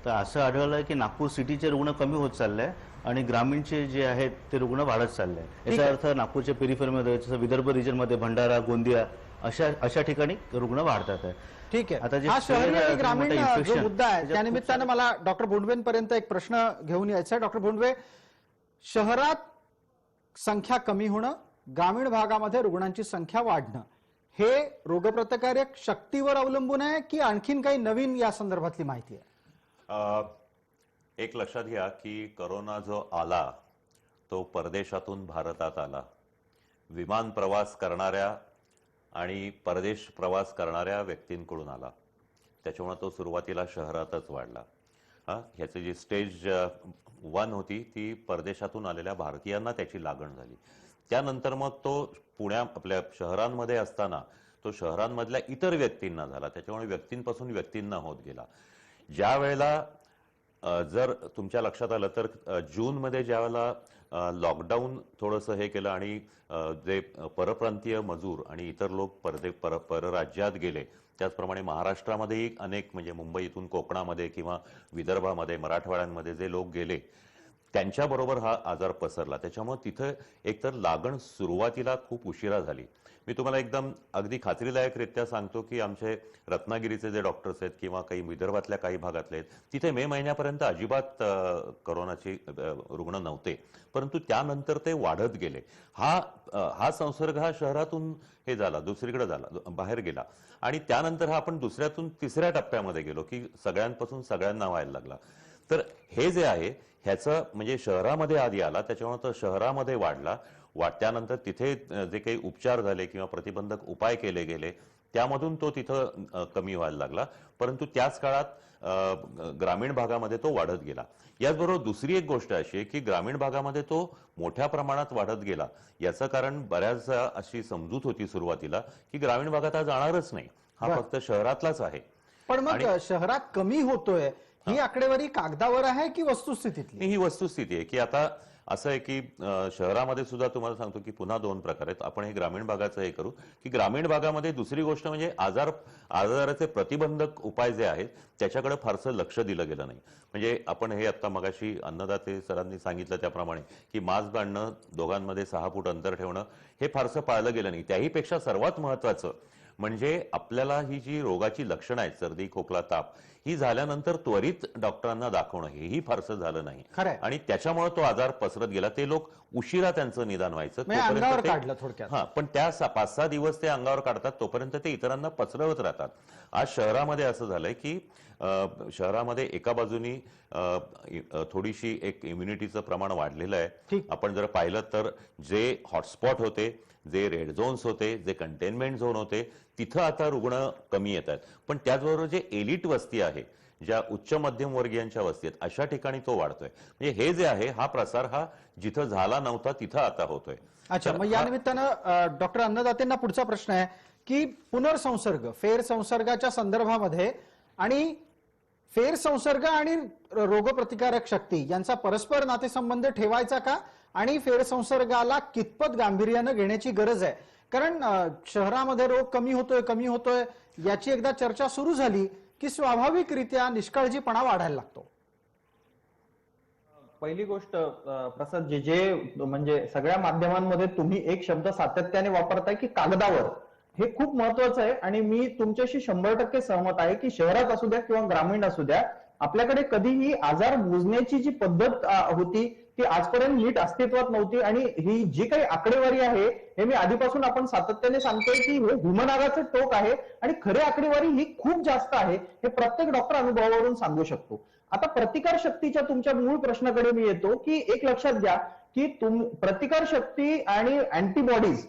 तर असं आढळलं आहे की नागपूर सिटीचे रुग्ण कमी होत चालले आहे आणि ग्रामीणचे जे आहेत ते रुग्ण वाढत चालले आहे. याचा अर्थ नागपूरच्या पेरिफेरीमध्ये जसं विदर्भ रिजनमध्ये भंडारा, गोंदिया अशा ठिकाणी रुग्ण वाढतात आहे. ठीक आता आहे. जे हा spread शहरी आहे, आणि मोठा ग्रामीण जो infection, मुद्दा आहे त्याच्यात त्या खूप निमित्तानं मला डॉक्टर भोंडवेंपर्यंत एक प्रश्न घेऊन यायचा आहे. डॉक्टर भोंडवे, शहरात संख्या कमी होणं, ग्रामीण भागामध्ये रुग्णांची संख्या वाढणं, हे रोगप्रतिकारक शक्तीवर अवलंबून आहे की आणखीन काही नवीन या संदर्भातली माहिती आहे? एक लक्षात घ्या की कोरोना जो आला तो परदेशातून भारतात आला. विमान प्रवास करणाऱ्या आणि परदेश प्रवास करणाऱ्या व्यक्तींकडून आला. त्याच्यामुळे तो सुरुवातीला शहरातच वाढला. ह्याची जी स्टेज 1 होती ती परदेशातून आलेल्या भारतीयांना त्याची लागण झाली. त्यानंतर मग तो आपल्या शहरांमध्ये असताना तो शहरांमधल्या इतर व्यक्तींना झाला. त्याच्यामुळे व्यक्तींपासून व्यक्तींना होत गेला. ज्या वेळेला जर तुमच्या लक्षात आलं तर जूनमध्ये ज्या वेळेला लॉकडाऊन थोडंसं हे केलं आणि जे परप्रांतीय मजूर आणि इतर लोक परराज्यात गेले, त्याचप्रमाणे महाराष्ट्रामध्येही अनेक म्हणजे मुंबईतून कोकणामध्ये किंवा विदर्भामध्ये, मराठवाड्यांमध्ये जे लोक गेले त्यांच्याबरोबर हा आजार पसरला. त्याच्यामुळे तिथं एकतर लागण सुरुवातीला खूप उशिरा झाली. मी तुम्हाला एकदम अगदी खात्रीदायकरित्या सांगतो की आमचे रत्नागिरीचे जे डॉक्टर्स आहेत किंवा काही विदर्भातल्या काही भागातले आहेत, तिथे मे महिन्यापर्यंत अजिबात कोरोनाची रुग्ण नव्हते. परंतु त्यानंतर ते वाढत गेले. हा संसर्ग हा शहरातून हे झाला, दुसरीकडे झाला, बाहेर गेला आणि त्यानंतर हा आपण दुसऱ्यातून तिसऱ्या टप्प्यामध्ये गेलो की सगळ्यांपासून सगळ्यांना व्हायला लागला. तर हे जे आहे ह्याचं म्हणजे शहरामध्ये आधी आला, त्याच्यामुळे तो शहरामध्ये वाढला. त्यानंतर तिथे जे काही उपचार झाले किंवा प्रतिबंधक उपाय केले गेले त्यामधून तो तिथं कमी व्हायला लागला. परंतु त्याच काळात ग्रामीण भागामध्ये तो वाढत गेला. याचबरोबर दुसरी एक गोष्ट अशी आहे की ग्रामीण भागामध्ये तो मोठ्या प्रमाणात वाढत गेला. याचं कारण बऱ्याच अशी समजूत होती सुरुवातीला की ग्रामीण भागात हा जाणारच नाही, हा फक्त शहरातलाच आहे. पण मग शहरात कमी होतोय ही आकडेवारी कागदावर आहे की वस्तुस्थितीतली? ही वस्तुस्थिती आहे की आता असं आहे की शहरामध्ये सुद्धा तुम्हाला सांगतो की पुन्हा 2 प्रकार आहेत. आपण हे ग्रामीण भागाचं हे करू की ग्रामीण भागामध्ये दुसरी गोष्ट म्हणजे आजाराचे प्रतिबंधक उपाय जे आहेत त्याच्याकडे फारसं लक्ष दिलं गेलं नाही. म्हणजे आपण हे आता मगाशी अन्नदाते सरांनी सांगितलं त्याप्रमाणे की मास्क बांधणं, दोघांमध्ये 6 फूट अंतर ठेवणं हे फारसं पाळलं गेलं नाही. त्याही पेक्षा सर्वात महत्वाचं म्हणजे आपल्याला ही जी रोगाची लक्षणं आहेत, सर्दी, खोकला, ताप, ही झाल्यानंतर त्वरित डॉक्टरांना दाखवणं हेही फारसं झालं नाही आणि त्याच्यामुळे तो आजार पसरत गेला. ते लोक उशिरा त्यांचं निदान व्हायचं, अंगावर काढलं थोडक्यात. पण त्या 5-6 दिवस ते अंगावर काढतात, तोपर्यंत ते इतरांना पसरवत राहतात. आज शहरामध्ये असं झालंय की शहरामध्ये एका बाजूनी थोडीशी एक इम्युनिटीचं प्रमाण वाढलेलं आहे. आपण जर पाहिलं तर जे हॉटस्पॉट होते, जे रेड झोन्स होते, जे कंटेनमेंट झोन होते, तिथं आता रुग्ण कमी येत आहेत. पण त्याचबरोबर जे एलिट वस्ती आहे, ज्या उच्च मध्यम वर्गीयांच्या वस्ती आहेत, अशा ठिकाणी तो वाढतोय. म्हणजे हे जे आहे हा प्रसार हा जिथं झाला नव्हता तिथं आता होतोय. अच्छा, मग या निमित्तानं डॉक्टर अन्नदातेंना पुढचा प्रश्न आहे की पुनर्संसर्ग, फेरसंसर्गाच्या संदर्भामध्ये आणि फेरसंसर्ग आणि रोगप्रतिकारक शक्ती यांचा परस्पर नातेसंबंध ठेवायचा का आणि फेरसंसर्गाला कितपत गांभीर्यानं घेण्याची गरज आहे? कारण शहरामध्ये रोग कमी होतोय याची एकदा चर्चा सुरू झाली की स्वाभाविकरित्या निष्काळजीपणा वाढायला लागतो. पहिली गोष्ट प्रसाद, जे म्हणजे सगळ्या माध्यमांमध्ये तुम्ही एक शब्द सातत्याने वापरताय की कागदावर, हे खूप महत्वाचं आहे आणि मी तुमच्याशी 100% सहमत आहे की शहरात असू द्या किंवा ग्रामीण असू द्या, आपल्याकडे कधीही आजार मोजण्याची जी पद्धत होती ती आजपर्यंत नीट अस्तित्वात नव्हती. आणि ही जी काही आकडेवारी आहे हे मी आधीपासून आपण सातत्याने सांगतोय की हे हिमनागाचं टोक आहे आणि खरी आकडेवारी ही खूप जास्त आहे, हे प्रत्येक डॉक्टर अनुभवावरून सांगू शकतो. आता प्रतिकार शक्तीच्या तुमच्या मूळ प्रश्नाकडे मी येतो की एक लक्षात घ्या की प्रतिकार शक्ती आणि अँटीबॉडीज,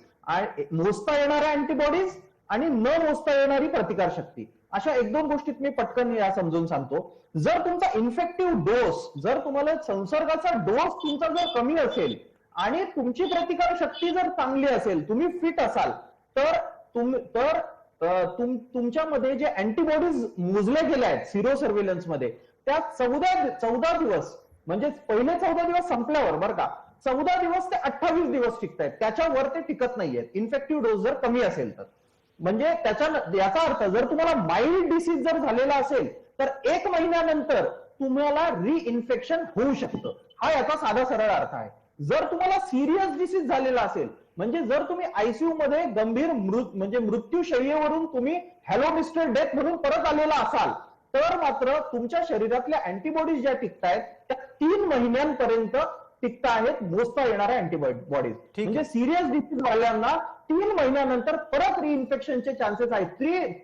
मोजता येणाऱ्या अँटीबॉडीज आणि न मोजता येणारी प्रतिकार शक्ती, अशा 1-2 गोष्टीत मी पटकन या समजून सांगतो. जर तुमचा इन्फेक्टिव्ह डोस, जर तुम्हाला संसर्गाचा डोस तुमचा जर कमी असेल आणि तुमची प्रतिकार शक्ती जर चांगली असेल, तुम्ही फिट असाल, तर तुमच्यामध्ये जे अँटीबॉडीज मोजले गेले आहेत सिरो सर्व्हेलन्स मध्ये, त्या 14 दिवस म्हणजे पहिले 14 दिवस संपल्यावर बरं का 14 दिवस ते 28 दिवस टिकतायत, त्याच्यावर ते टिकत नाहीयेत इन्फेक्टिव्ह डोस जर कमी असेल तर. म्हणजे याचा अर्थ जर तुम्हाला माइल्ड डिसीज जर झालेला असेल तर 1 महिन्यानंतर तुम्हाला रिइन्फेक्शन होऊ शकतं, हा याचा साधा सरळ अर्थ आहे. जर तुम्हाला सिरियस डिसीज झालेला असेल म्हणजे जर तुम्ही आयसीयू मध्ये गंभीर म्हणजे मृत्यूशय्येवरून तुम्ही हॅलो मिस्टर डेथ म्हणून परत आलेला असाल तर मात्र तुमच्या शरीरातल्या अँटीबॉडीज ज्या टिकतायत त्या 3 महिन्यांपर्यंत टिकता आहेत मोजता येणाऱ्या अँटीबॉडीज. म्हणजे सिरियस डिसीज वाल्यांना 3 महिन्यानंतर परत रिइन्फेक्शनचे चान्सेस आहेत.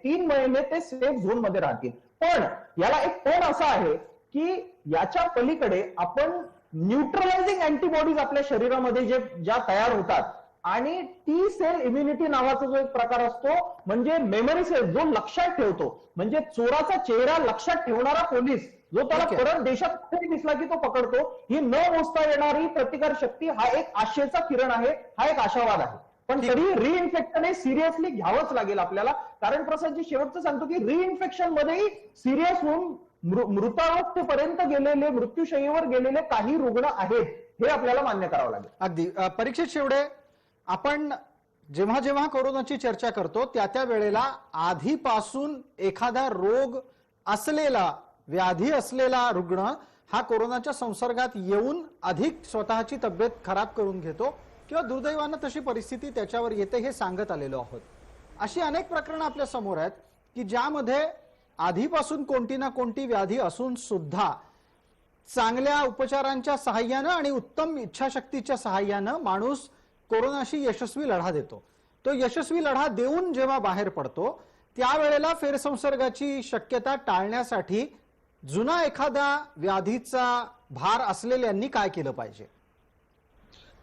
3 महिने ते सेफ झोन मध्ये राहतील. पण याला एक पण असा आहे की याच्या पलीकडे आपण न्यूट्रलायझिंग अँटीबॉडीज आपल्या शरीरामध्ये ज्या तयार होतात आणि टी सेल इम्युनिटी नावाचा जो एक प्रकार असतो म्हणजे मेमरी सेल जो लक्षात ठेवतो, म्हणजे चोराचा चेहरा लक्षात ठेवणारा पोलीस जो त्याला परत देशात कुठेही दिसला की तो पकडतो, ही न मोजता येणारी प्रतिकार शक्ती हा एक आशेचा किरण आहे, हा एक आशावाद आहे. पण तरी रिइन्फेक्शन हे सिरियसली घ्यावंच लागेल आपल्याला, कारण प्रसादजी शेवटचं सांगतो की रिइन्फेक्शन मध्येही सिरियस होऊन मृतावस्थेपर्यंत गेलेले, मृत्यूशय्येवर गेलेले काही रुग्ण आहेत, हे आपल्याला मान्य करावं लागेल. अगदी. परीक्षित शेवडे, आपण जेव्हा जेव्हा कोरोनाची चर्चा करतो त्या वेळेला आधीपासून एखादा रोग असलेला, व्याधी असलेला रुग्ण हा कोरोनाच्या संसर्गात येऊन अधिक स्वतःची तब्येत खराब करून घेतो किंवा दुर्दैवानं तशी परिस्थिती त्याच्यावर येते हे सांगत आलेलो आहोत. अशी अनेक प्रकरणं आपल्या समोर आहेत की ज्यामध्ये आधीपासून कोणती ना कोणती व्याधी असून सुद्धा चांगल्या उपचारांच्या सहाय्यानं आणि उत्तम इच्छाशक्तीच्या सहाय्यानं माणूस कोरोनाशी यशस्वी लढा देतो. तो यशस्वी लढा देऊन जेव्हा बाहेर पडतो त्यावेळेला फेरसंसर्गाची शक्यता टाळण्यासाठी जुना एखादा व्याधीचा भार असलेल्यांनी काय केलं पाहिजे?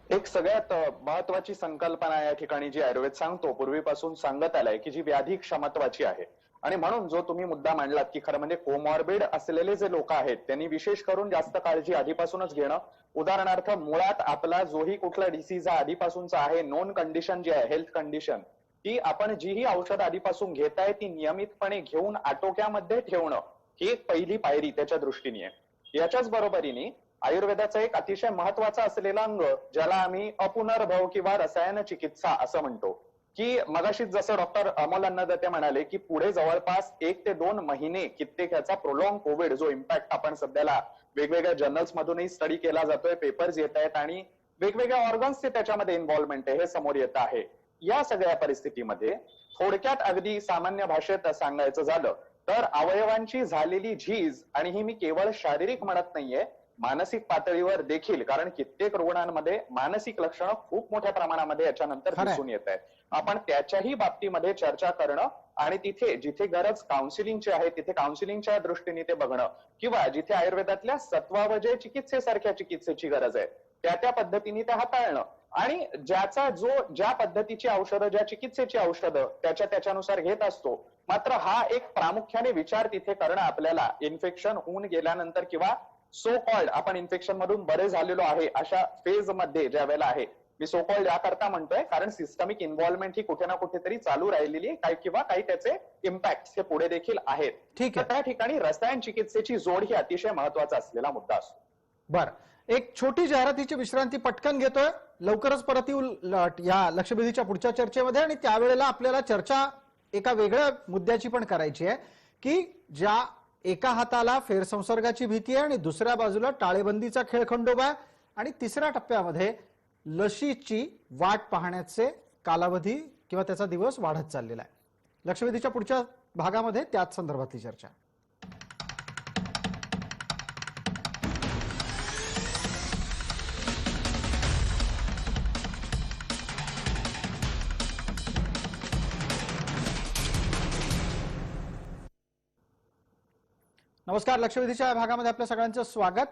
एक सगळ्यात महत्वाची संकल्पना या ठिकाणी जी आयुर्वेद सांगतो, पूर्वीपासून सांगत आलाय की जी व्याधी क्षमत्वाची आहे. आणि म्हणून जो तुम्ही मुद्दा मांडलात की खरं म्हणजे कोमॉर्बिड असलेले जे लोक आहेत त्यांनी विशेष करून जास्त काळजी आधीपासूनच घेणं. उदाहरणार्थ मुळात आपला जोही कुठला डिसीज हा आधीपासूनचा आहे, नोन कंडिशन जी आहे, हेल्थ कंडिशन, ती आपण जीही औषध आधीपासून घेताय ती नियमितपणे घेऊन आटोक्यामध्ये ठेवणं ही एक पहिली पायरी त्याच्या दृष्टीने आहे. याच्याच बरोबरीने आयुर्वेदाचा एक अतिशय महत्वाचा असलेला अंग ज्याला आम्ही अपुनर्भव किंवा रसायन चिकित्सा असं म्हणतो, की मगाशीच जसं डॉक्टर अमोल अन्नदाते म्हणाले की पुढे जवळपास 1 ते 2 महिने कित्येक याचा प्रोलॉंग कोविड जो इम्पॅक्ट आपण सध्याला वेगवेगळ्या जर्नल्स मधूनही स्टडी केला जातोय, पेपर्स येत आहेत आणि वेगवेगळ्या ऑर्गन्सचे त्याच्यामध्ये इन्व्हॉल्वमेंट आहे हे समोर येत आहे. या सगळ्या परिस्थितीमध्ये थोडक्यात अगदी सामान्य भाषेत सांगायचं झालं तर अवयवांची झालेली झीज, आणि ही मी केवळ शारीरिक म्हणत नाहीये, मानसिक पातळीवर देखील, कारण कित्येक रुग्णांमध्ये मानसिक लक्षणं खूप मोठ्या प्रमाणामध्ये याच्यानंतर दिसून येत आहेत. आपण त्याच्याही बाबतीमध्ये चर्चा करणं आणि तिथे जिथे गरज काउन्सिलिंगची आहे तिथे काउन्सिलिंगच्या दृष्टीने ते बघणं, किंवा जिथे आयुर्वेदातल्या सत्वावजय चिकित्सेसारख्या चिकित्सेची गरज आहे त्या पद्धतीने ते हाताळणं, आणि ज्या पद्धतीची औषधं, ज्या चिकित्सेची औषधं त्याच्यानुसार घेत असतो. मात्र हा एक प्रामुख्याने विचार तिथे करणं आपल्याला इन्फेक्शन होऊन गेल्यानंतर किंवा सो कॉल्ड आपण इन्फेक्शन मधून बरे झालेलो आहे अशा फेज मध्ये ज्या वेळेला आहे, मी सो कॉल्ड याकरता म्हणतोय कारण सिस्टमिक इन्व्हॉल्वमेंट ही कुठे ना कुठेतरी चालू राहिलेली आहे किंवा काही त्याचे इम्पॅक्ट हे पुढे देखील आहेत. ठीक आहे. त्या ठिकाणी रसायन चिकित्सेची जोड ही अतिशय महत्वाचा असलेला मुद्दा असतो. बर, एक छोटी जाहिरातीची विश्रांती पटकन घेतोय, लवकरच परत येऊ या लक्षवेधीच्या पुढच्या चर्चेमध्ये. आणि त्यावेळेला आपल्याला चर्चा एका वेगळ्या मुद्द्याची पण करायची आहे की ज्या एका हाताला फेरसंसर्गाची भीती आहे आणि दुसऱ्या बाजूला टाळेबंदीचा खेळखंडोबा आहे आणि तिसऱ्या टप्प्यामध्ये लशीची वाट पाहण्याचे कालावधी किंवा त्याचा दिवस वाढत चाललेला आहे. लक्षवेधीच्या पुढच्या भागामध्ये त्याच संदर्भातली चर्चा. नमस्कार, लक्षवेधीच्या भागामध्ये आपल्या सगळ्यांचं स्वागत.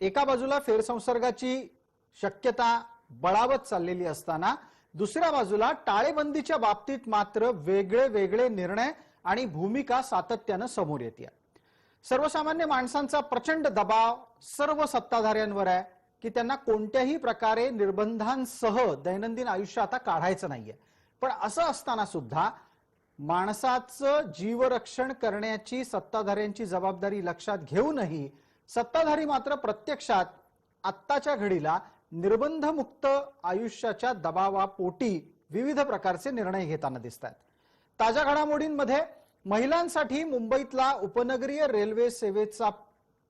एका बाजूला फेरसंसर्गाची शक्यता बळावत चाललेली असताना दुसऱ्या बाजूला टाळेबंदीच्या बाबतीत मात्र वेगळे वेगळे निर्णय आणि भूमिका सातत्यानं समोर येते. सर्वसामान्य माणसांचा प्रचंड दबाव सर्व सत्ताधाऱ्यांवर आहे की त्यांना कोणत्याही प्रकारे निर्बंधांसह दैनंदिन आयुष्य आता काढायचं नाहीये. पण असं असताना सुद्धा माणसाचं जीवरक्षण करण्याची सत्ताधाऱ्यांची जबाबदारी लक्षात घेऊनही सत्ताधारी मात्र प्रत्यक्षात आत्ताच्या घडीला निर्बंधमुक्त आयुष्याच्या दबावापोटी विविध प्रकारचे निर्णय घेताना दिसत आहेत. ताज्या घडामोडींमध्ये महिलांसाठी मुंबईतला उपनगरीय रेल्वे सेवेचा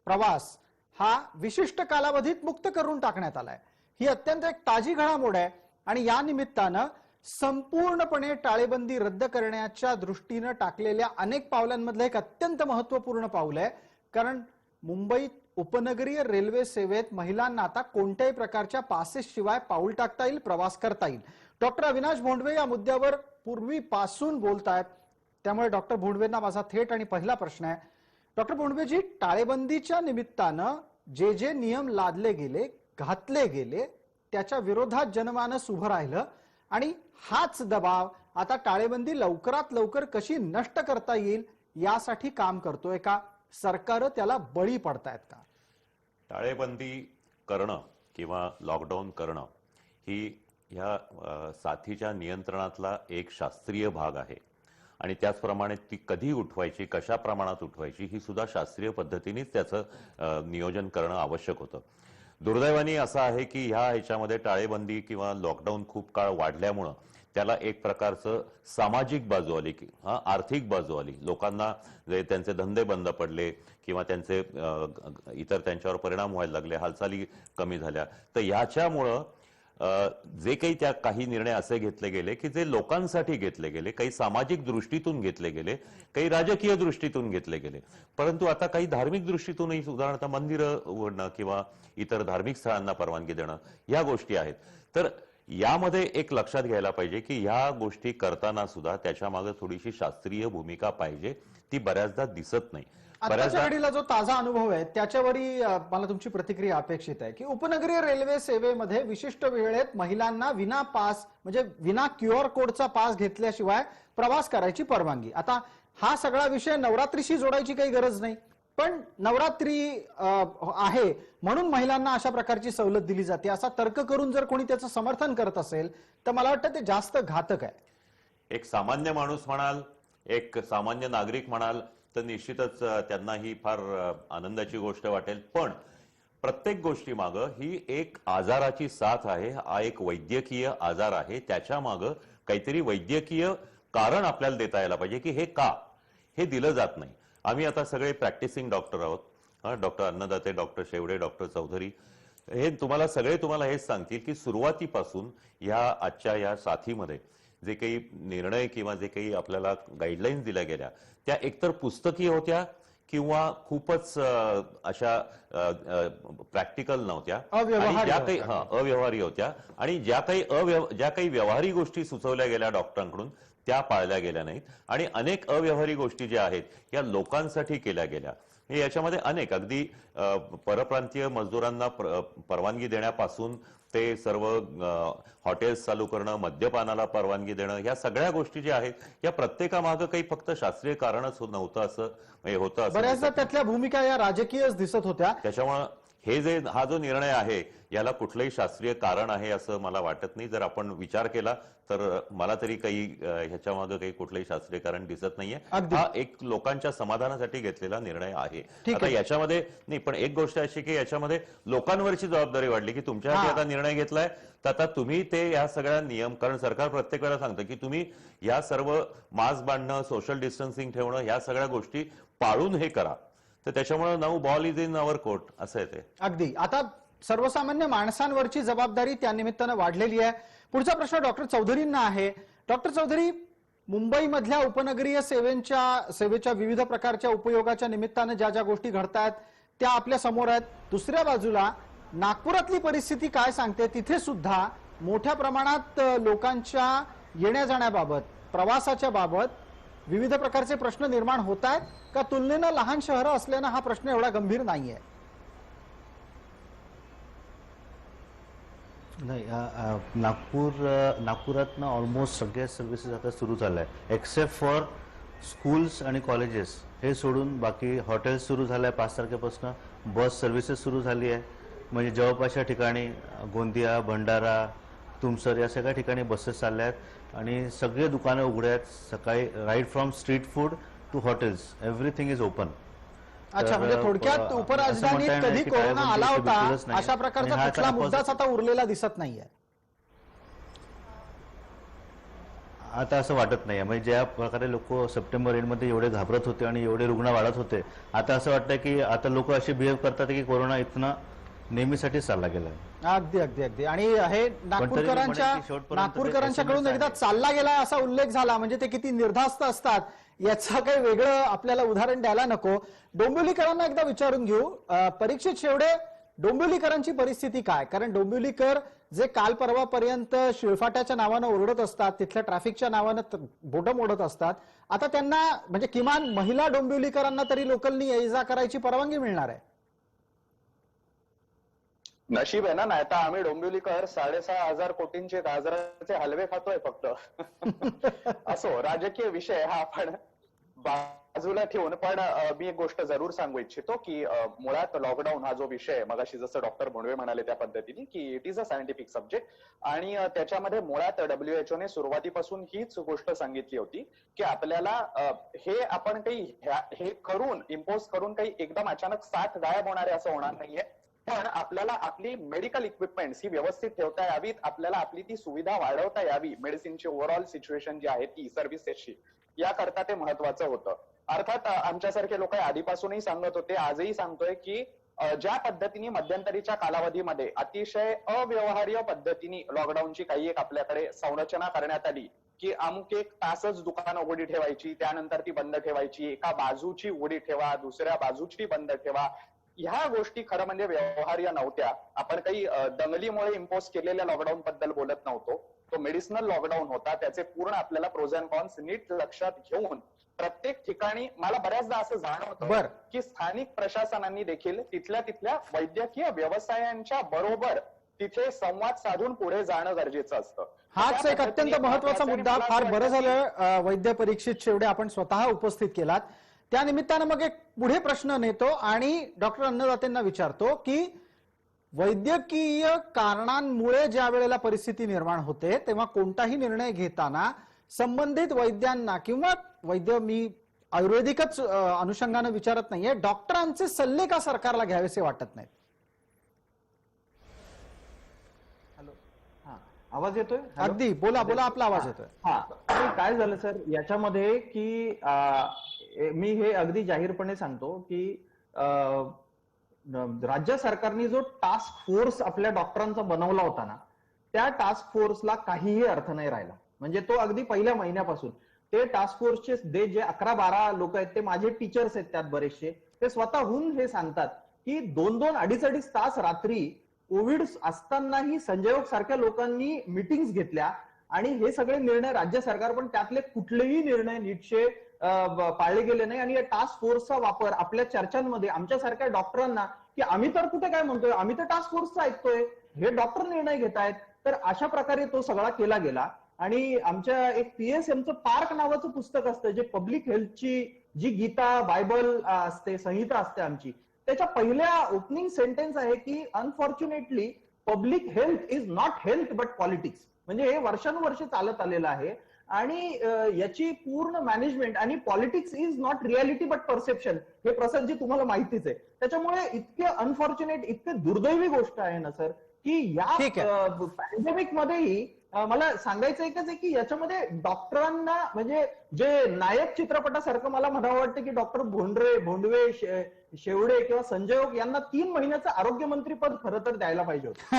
प्रवास हा विशिष्ट कालावधीत मुक्त करून टाकण्यात आलाय. ही अत्यंत एक ताजी घडामोड आहे आणि या निमित्तानं संपूर्णपणे टाळेबंदी रद्द करण्याच्या दृष्टीनं टाकलेल्या अनेक पावलांमधलं एक अत्यंत महत्वपूर्ण पाऊल आहे. कारण मुंबईत उपनगरीय रेल्वे सेवेत महिलांना आता कोणत्याही प्रकारच्या पासेस शिवाय पाऊल टाकता येईल, प्रवास करता येईल. डॉक्टर अविनाश भोंडवे या मुद्द्यावर पूर्वीपासून बोलतायत, त्यामुळे डॉक्टर भोंडवेंना माझा थेट आणि पहिला प्रश्न आहे. डॉक्टर भोंडवेजी, टाळेबंदीच्या निमित्तानं जे जे नियम लादले गेले, घातले गेले, त्याच्या विरोधात जनमानस उभं राहिलं आणि हाच दबाव आता टाळेबंदी लवकरात लवकर कशी नष्ट करता येईल यासाठी काम करतोय का? सरकार त्याला बळी पडतायत का? टाळेबंदी करणं किंवा लॉकडाऊन करणं ही ह्या साथीच्या नियंत्रणातला एक शास्त्रीय भाग आहे आणि त्याचप्रमाणे ती कधी उठवायची, कशा प्रमाणात उठवायची ही सुद्धा शास्त्रीय पद्धतीनेच त्याचं नियोजन करणं आवश्यक होतं. दुर्दैवाने असं आहे की ह्याच्यामध्ये टाळेबंदी किंवा लॉकडाऊन खूप काळ वाढल्यामुळं त्याला एक प्रकारचं सामाजिक बाजू आली की आर्थिक बाजू आली. लोकांना जे त्यांचे धंदे बंद पडले किंवा त्यांचे इतर त्यांच्यावर परिणाम व्हायला लागले, हालचाली कमी झाल्या. तर ह्याच्यामुळं जे काही त्या काही निर्णय असे घेतले गेले की जे लोकांसाठी घेतले गेले, काही सामाजिक दृष्टीतून घेतले गेले, काही राजकीय दृष्टीतून घेतले गेले, परंतु आता काही धार्मिक दृष्टीतूनही उदाहरणार्थ मंदिरं उघडणं किंवा इतर धार्मिक स्थळांना परवानगी देणं या गोष्टी आहेत. तर यामध्ये एक लक्षात घ्यायला पाहिजे की ह्या गोष्टी करताना सुद्धा त्याच्या मागे थोडीशी शास्त्रीय भूमिका पाहिजे, ती बऱ्याचदा दिसत नाही. आताच्या घडीला जो ताजा अनुभव आहे त्याच्यावरही मला तुमची प्रतिक्रिया अपेक्षित आहे की उपनगरीय रेल्वे सेवेमध्ये विशिष्ट वेळेत महिलांना विना पास म्हणजे विना QR कोडचा पास घेतल्याशिवाय प्रवास करायची परवानगी. आता हा सगळा विषय नवरात्रीशी जोडायची काही गरज नाही, पण नवरात्री आहे म्हणून महिलांना अशा प्रकारची सवलत दिली जाते असा तर्क करून जर कोणी त्याचं समर्थन करत असेल तर मला वाटतं ते जास्त घातक आहे. एक सामान्य माणूस म्हणाल, एक सामान्य नागरिक म्हणाल तर निश्चितच त्यांना ही फार आनंदाची गोष्ट वाटेल. पण प्रत्येक गोष्टी मागं ही एक आजाराची साथ आहे, हा एक वैद्यकीय आजार आहे. त्याच्या मागं काहीतरी वैद्यकीय कारण आपल्याला देता यायला पाहिजे की हे का, हे दिलं जात नाही. आम्ही आता सगळे प्रॅक्टिसिंग डॉक्टर आहोत, doctor Annadate, doctor Shevade, doctor Chaudhari, हे तुम्हाला हेच सांगतील की सुरुवातीपासून या आजच्या या साथीमध्ये जे काही निर्णय किंवा जे काही आपल्याला गाईडलाईन्स दिल्या गेल्या त्या एकतर पुस्तकीय होत्या किंवा खूपच अशा प्रॅक्टिकल नव्हत्या, अव्यवहारी होत्या आणि ज्या काही व्यवहारी गोष्टी सुचवल्या गेल्या डॉक्टरांकडून त्या पाळल्या गेल्या नाहीत आणि अनेक अव्यवहारी गोष्टी ज्या आहेत या लोकांसाठी केल्या गेल्या. याच्यामध्ये अनेक अगदी परप्रांतीय मजदूरांना परवानगी देण्यापासून ते सर्व हॉटेल्स चालू करणं, मद्यपानाला परवानगी देणं, ह्या सगळ्या गोष्टी ज्या आहेत या प्रत्येकामागं काही फक्त शास्त्रीय कारणच नव्हतं असं होतं. बऱ्याचदा त्यातल्या भूमिका या राजकीयच दिसत होत्या. त्याच्यामुळं हा जो निर्णय आहे याला कुठलंही शास्त्रीय कारण आहे असं मला वाटत नाही. जर आपण विचार केला तर मला तरी काही ह्याच्या मागे काही कुठलंही शास्त्रीय कारण दिसत नाहीये. हा एक लोकांच्या समाधानासाठी घेतलेला निर्णय आहे. आता याच्यामध्ये नाही, पण एक गोष्ट अशी की याच्यामध्ये लोकांवरची जबाबदारी वाढली की तुमच्या हाती आता निर्णय घेतलाय तर आता तुम्ही ते या सगळ्या नियम, कारण सरकार प्रत्येक वेळेला सांगतं की तुम्ही या सर्व मास्क बांधणं, सोशल डिस्टन्सिंग ठेवणं, या सगळ्या गोष्टी पाळून हे करा. तर त्याच्यामुळे now ball is in our court असं आहे ते. अगदी आता सर्वसामान्य माणसांवरची जबाबदारी त्या निमित्तानं वाढलेली आहे. पुढचा प्रश्न डॉक्टर चौधरींना आहे. डॉक्टर चौधरी, मुंबईमधल्या उपनगरीय सेवेच्या विविध प्रकारच्या उपयोगाच्या निमित्तानं ज्या ज्या गोष्टी घडतायत त्या आपल्या समोर आहेत. दुसऱ्या बाजूला नागपुरातली परिस्थिती काय सांगते? तिथे सुद्धा मोठ्या प्रमाणात लोकांच्या येण्या जाण्याबाबत, प्रवासाच्या बाबत विविध प्रकारचे प्रश्न निर्माण होत आहेत का? तुलनेनं लहान शहरं असल्यानं हा प्रश्न एवढा गंभीर नाहीये? नाही, नागपुरातनं ऑलमोस्ट सगळ्या सर्व्हिसेस आता सुरू झाल्या आहे एक्सेप्ट फॉर स्कूल्स आणि कॉलेजेस. हे सोडून बाकी हॉटेल्स सुरू झालं आहे 5 तारखेपासून. बस सर्व्हिसेस सुरू झाली आहे. म्हणजे जवळपासच्या ठिकाणी गोंदिया, भंडारा, तुमसर या सगळ्या ठिकाणी बसेस चालल्या आहेत आणि सगळे दुकानं उघडे आहेत. सकाळी right from street food to hotels everything is open. अच्छा, म्हणजे थोडक्यात उपराजधानीत कधी कोरोना आला होता अशा प्रकारचा कुठला मुद्दाच आता उरलेला दिसत नाहीये. आता असं वाटत नाही. म्हणजे ज्या प्रकारे लोक सप्टेंबर एंडमध्ये एवढे घाबरत होते आणि एवढे रुग्ण वाढत होते, आता असं वाटतं की आता लोक असे बिहेव करतात की कोरोना इथनं नेहमीसाठी चालला गेलाय. अगदी अगदी अगदी. आणि हे नागपूरकरांच्याकडून एकदा चालला गेला असा उल्लेख झाला म्हणजे ते किती निर्धास्त असतात याचं काही वेगळं आपल्याला उदाहरण द्यायला नको. डोंबिवलीकरांना एकदा विचारून घेऊ. परीक्षित शेवडे, डोंबिवलीकरांची परिस्थिती काय? कारण डोंबिवलीकर जे काल परवापर्यंत शिळफाट्याच्या नावानं ओरडत असतात, तिथल्या ट्रॅफिकच्या नावानं बोटं मोडत असतात, आता त्यांना म्हणजे किमान महिला डोंबिवलीकरांना तरी लोकलनी ये जा करायची परवानगी मिळणार आहे. नशीब आहे ना, नाही तर आम्ही डोंबिवलीकर 6,500 कोटींचे गाजराचे हलवे खातोय फक्त. असो, राजकीय विषय हा आपण बाजूला ठेवून, पण मी एक गोष्ट जरूर सांगू इच्छितो की मुळात लॉकडाऊन हा जो विषय मगाशी जसं डॉक्टर भोंडवे म्हणाले त्या पद्धतीने की it is a scientific subject आणि त्याच्यामध्ये मुळात WHO ने सुरुवातीपासून हीच गोष्ट सांगितली होती की आपल्याला हे आपण काही हे करून इम्पोज करून काही एकदम अचानक साथ गायब होणारे असं होणार नाहीये, पण आपल्याला आपली मेडिकल इक्विपमेंट्स ही व्यवस्थित ठेवता यावीत, आपल्याला आपली ती सुविधा वाढवता यावी, मेडिसिनची ओव्हरऑल सिच्युएशन जी आहे ती सर्व्हिसेसची, याकरता ते महत्वाचं होतं. अर्थात आमच्यासारखे लोक आधीपासूनही सांगत होते, आजही सांगतोय की ज्या पद्धतीने मध्यंतरीच्या कालावधीमध्ये अतिशय अव्यवहार्य पद्धतीने लॉकडाऊनची काही एक आपल्याकडे संरचना करण्यात आली की अमुक एक तासच दुकानं उघडी ठेवायची, त्यानंतर ती बंद ठेवायची, एका बाजूची उघडी ठेवा, दुसऱ्या बाजूची बंद ठेवा, ह्या गोष्टी खरं म्हणजे व्यवहार्य नव्हत्या. आपण काही दंगलीमुळे इम्पोज केलेल्या लॉकडाऊन बद्दल बोलत नव्हतो. तो मेडिसिनल लॉकडाऊन होता. त्याचे पूर्ण आपल्याला प्रोज अँड कॉन्स नीट लक्षात घेऊन प्रत्येक ठिकाणी मला बऱ्याचदा असं जाणवतं की स्थानिक प्रशासनांनी देखील तिथल्या वैद्यकीय व्यवसायांच्या बरोबर तिथे संवाद साधून पुढे जाणं गरजेचं असतं. हाच एक अत्यंत महत्वाचा मुद्दा. फार बरं झालं वैद्य परीक्षित शेवडे आपण स्वतः उपस्थित केलात. त्या निमित्तानं मग एक पुढे प्रश्न नेतो आणि डॉक्टर अन्नदातेंना विचारतो की वैद्यकीय कारणांमुळे ज्या वेळेला परिस्थिती निर्माण होते तेव्हा कोणताही निर्णय घेताना संबंधित वैद्यांना किंवा वैद्य, मी आयुर्वेदिकच अनुषंगाने विचारत नाहीये, डॉक्टरांचे सल्ले का सरकारला घ्यावेसे वाटत नाहीत? हॅलो, हा आवाज येतोय? अगदी, बोला बोला, आपला आवाज येतोय. हा, काय झालं सर याच्यामध्ये की मी हे अगदी जाहीरपणे सांगतो की राज्य सरकारने जो टास्क फोर्स आपल्या डॉक्टरांचा बनवला होता ना, त्या टास्क फोर्सला काहीही अर्थ नाही राहिला. म्हणजे तो अगदी पहिल्या महिन्यापासून ते टास्क फोर्सचे जे 11-12 लोक आहेत ते माझे टीचर्स आहेत, त्यात बरेचसे, ते स्वतःहून हे सांगतात की 2-2, 2.5 तास रात्री कोविड असतानाही संजयोग सारख्या लोकांनी मिटिंग्स घेतल्या आणि हे सगळे निर्णय राज्य सरकार पण त्यातले कुठलेही निर्णय नीटचे पाळले गेले नाही. आणि या टास्क फोर्सचा वापर आपल्या चर्चांमध्ये आमच्यासारख्या डॉक्टरांना की आम्ही तर कुठे काय म्हणतोय, आम्ही तर टास्क फोर्सचा ऐकतोय, हे डॉक्टर निर्णय घेत आहेत, तर अशा प्रकारे तो सगळा केला गेला. आणि आमच्या एक PSMचं पार्क नावाचं पुस्तक असतं जे पब्लिक हेल्थची जी गीता बायबल असते, संहिता असते आमची, त्याच्या पहिल्या ओपनिंग सेंटेन्स आहे की unfortunately public health is not health but politics. म्हणजे हे वर्षानुवर्ष चालत आलेलं आहे आणि याची पूर्ण मॅनेजमेंट आणि politics is not reality but perception, हे प्रसादजी तुम्हाला माहितीच आहे. त्याच्यामुळे इतके अनफॉर्च्युनेट, इतके दुर्दैवी गोष्ट आहे ना सर की या पॅन्डेमिक मध्येही मला सांगायचं एकच आहे की याच्यामध्ये डॉक्टरांना म्हणजे जे नायक चित्रपटासारखं मला म्हणावं वाटतं की डॉक्टर भोंडवे, शेवडे किंवा संजय ओक यांना 3 महिन्याचं आरोग्यमंत्री पद खरं तर द्यायला पाहिजे होतं.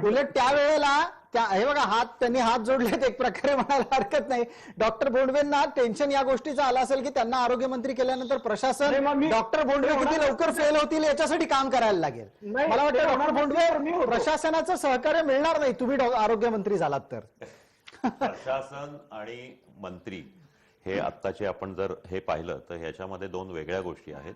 उलट त्यावेळेला हे बघा, त्यांनी हात जोडलेत एक प्रकारे म्हणायला हरकत नाही. डॉक्टर भोंडवेंना टेन्शन या गोष्टीचं आलं असेल की त्यांना आरोग्यमंत्री केल्यानंतर प्रशासन डॉक्टर भोंडवे किती लवकर फेल होतील याच्यासाठी काम करायला लागेल. मला वाटतं डॉक्टर भोंडवे प्रशासनाचं सहकार्य मिळणार नाही तुम्ही आरोग्यमंत्री झालात तर. प्रशासन आणि मंत्री हे आत्ताचे आपण जर हे पाहिलं तर ह्याच्यामध्ये 2 वेगळ्या गोष्टी आहेत.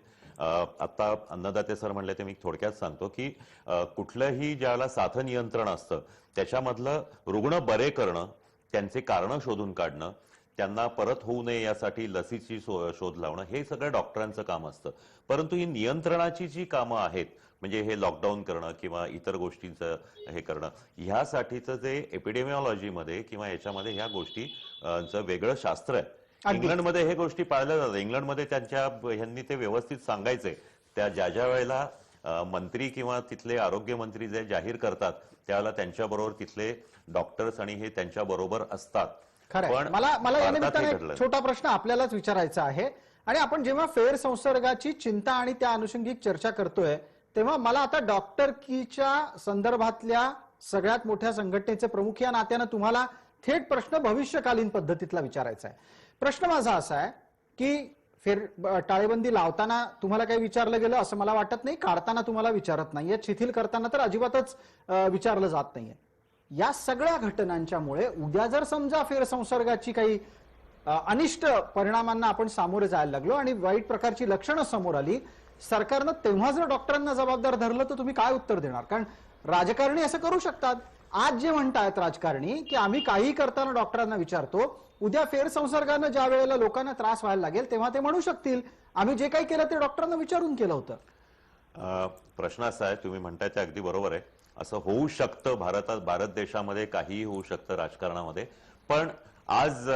आता अन्नदाते सर म्हणले ते मी थोडक्यात सांगतो की कुठलंही ज्याला साथ नियंत्रण असतं त्याच्यामधलं रुग्ण बरे करणं, त्यांचे कारण शोधून काढणं, त्यांना परत होऊ नये यासाठी लसीची शोध लावणं, हे सगळं डॉक्टरांचं काम असतं. परंतु ही नियंत्रणाची जी कामं आहेत, म्हणजे हे लॉकडाऊन करणं किंवा इतर गोष्टींचं हे करणं, ह्यासाठीचं जे एपिडेमिओलॉजीमध्ये किंवा याच्यामध्ये ह्या गोष्टी चं वेगळं शास्त्र आहे. अगदी. इंग्लंडमध्ये हे गोष्टी पाळल्या जातात. इंग्लंडमध्ये त्यांच्या ह्यांनी ते व्यवस्थित सांगायचे. त्या ज्या वेळेला मंत्री किंवा तिथले आरोग्य मंत्री जे जाहीर करतात त्यावेळेला त्यांच्याबरोबर तिथले डॉक्टर्स आणि हे त्यांच्या बरोबर असतात. खरंय. पण मला या भारतात हे निमित्ताने घडलं एक छोटा प्रश्न आपल्यालाच विचारायचा आहे. आणि आपण जेव्हा फेर संसर्गाची चिंता आणि त्या अनुषंगिक चर्चा करतोय तेव्हा मला आता डॉक्टरकीच्या संदर्भातल्या सगळ्यात मोठ्या संघटनेचे प्रमुख या नात्यानं तुम्हाला थेट प्रश्न भविष्यकालीन पद्धतीतला विचारायचा आहे. प्रश्न माझा असा आहे की टाळेबंदी लावताना तुम्हाला काही विचारलं गेलं असं मला वाटत नाही, काढताना तुम्हाला विचारत नाहीये, शिथिल करताना तर अजिबातच विचारलं जात नाहीये. या सगळ्या घटनांच्यामुळे उद्या जर समजा फेरसंसर्गाची काही अनिष्ट परिणामांना आपण सामोरे जायला लागलो आणि वाईट प्रकारची लक्षणं समोर आली, सरकारनं तेव्हा जर डॉक्टरांना जबाबदार धरलं तर तुम्ही काय उत्तर देणार? कारण राजकारणी असं करू शकतात. आज जे म्हणतायत राजकारणी की आम्ही काही करताना डॉक्टरांना विचारतो, उद्या फेरसंसर्गानं ज्या वेळेला लोकांना त्रास व्हायला लागेल तेव्हा ते म्हणू शकतील आम्ही जे काही केलं ते डॉक्टरांना विचारून केलं होतं. प्रश्न असा आहे, तुम्ही म्हणताय ते अगदी बरोबर आहे. असं होऊ शकतं, भारत देशामध्ये काहीही होऊ शकतं राजकारणामध्ये. पण आज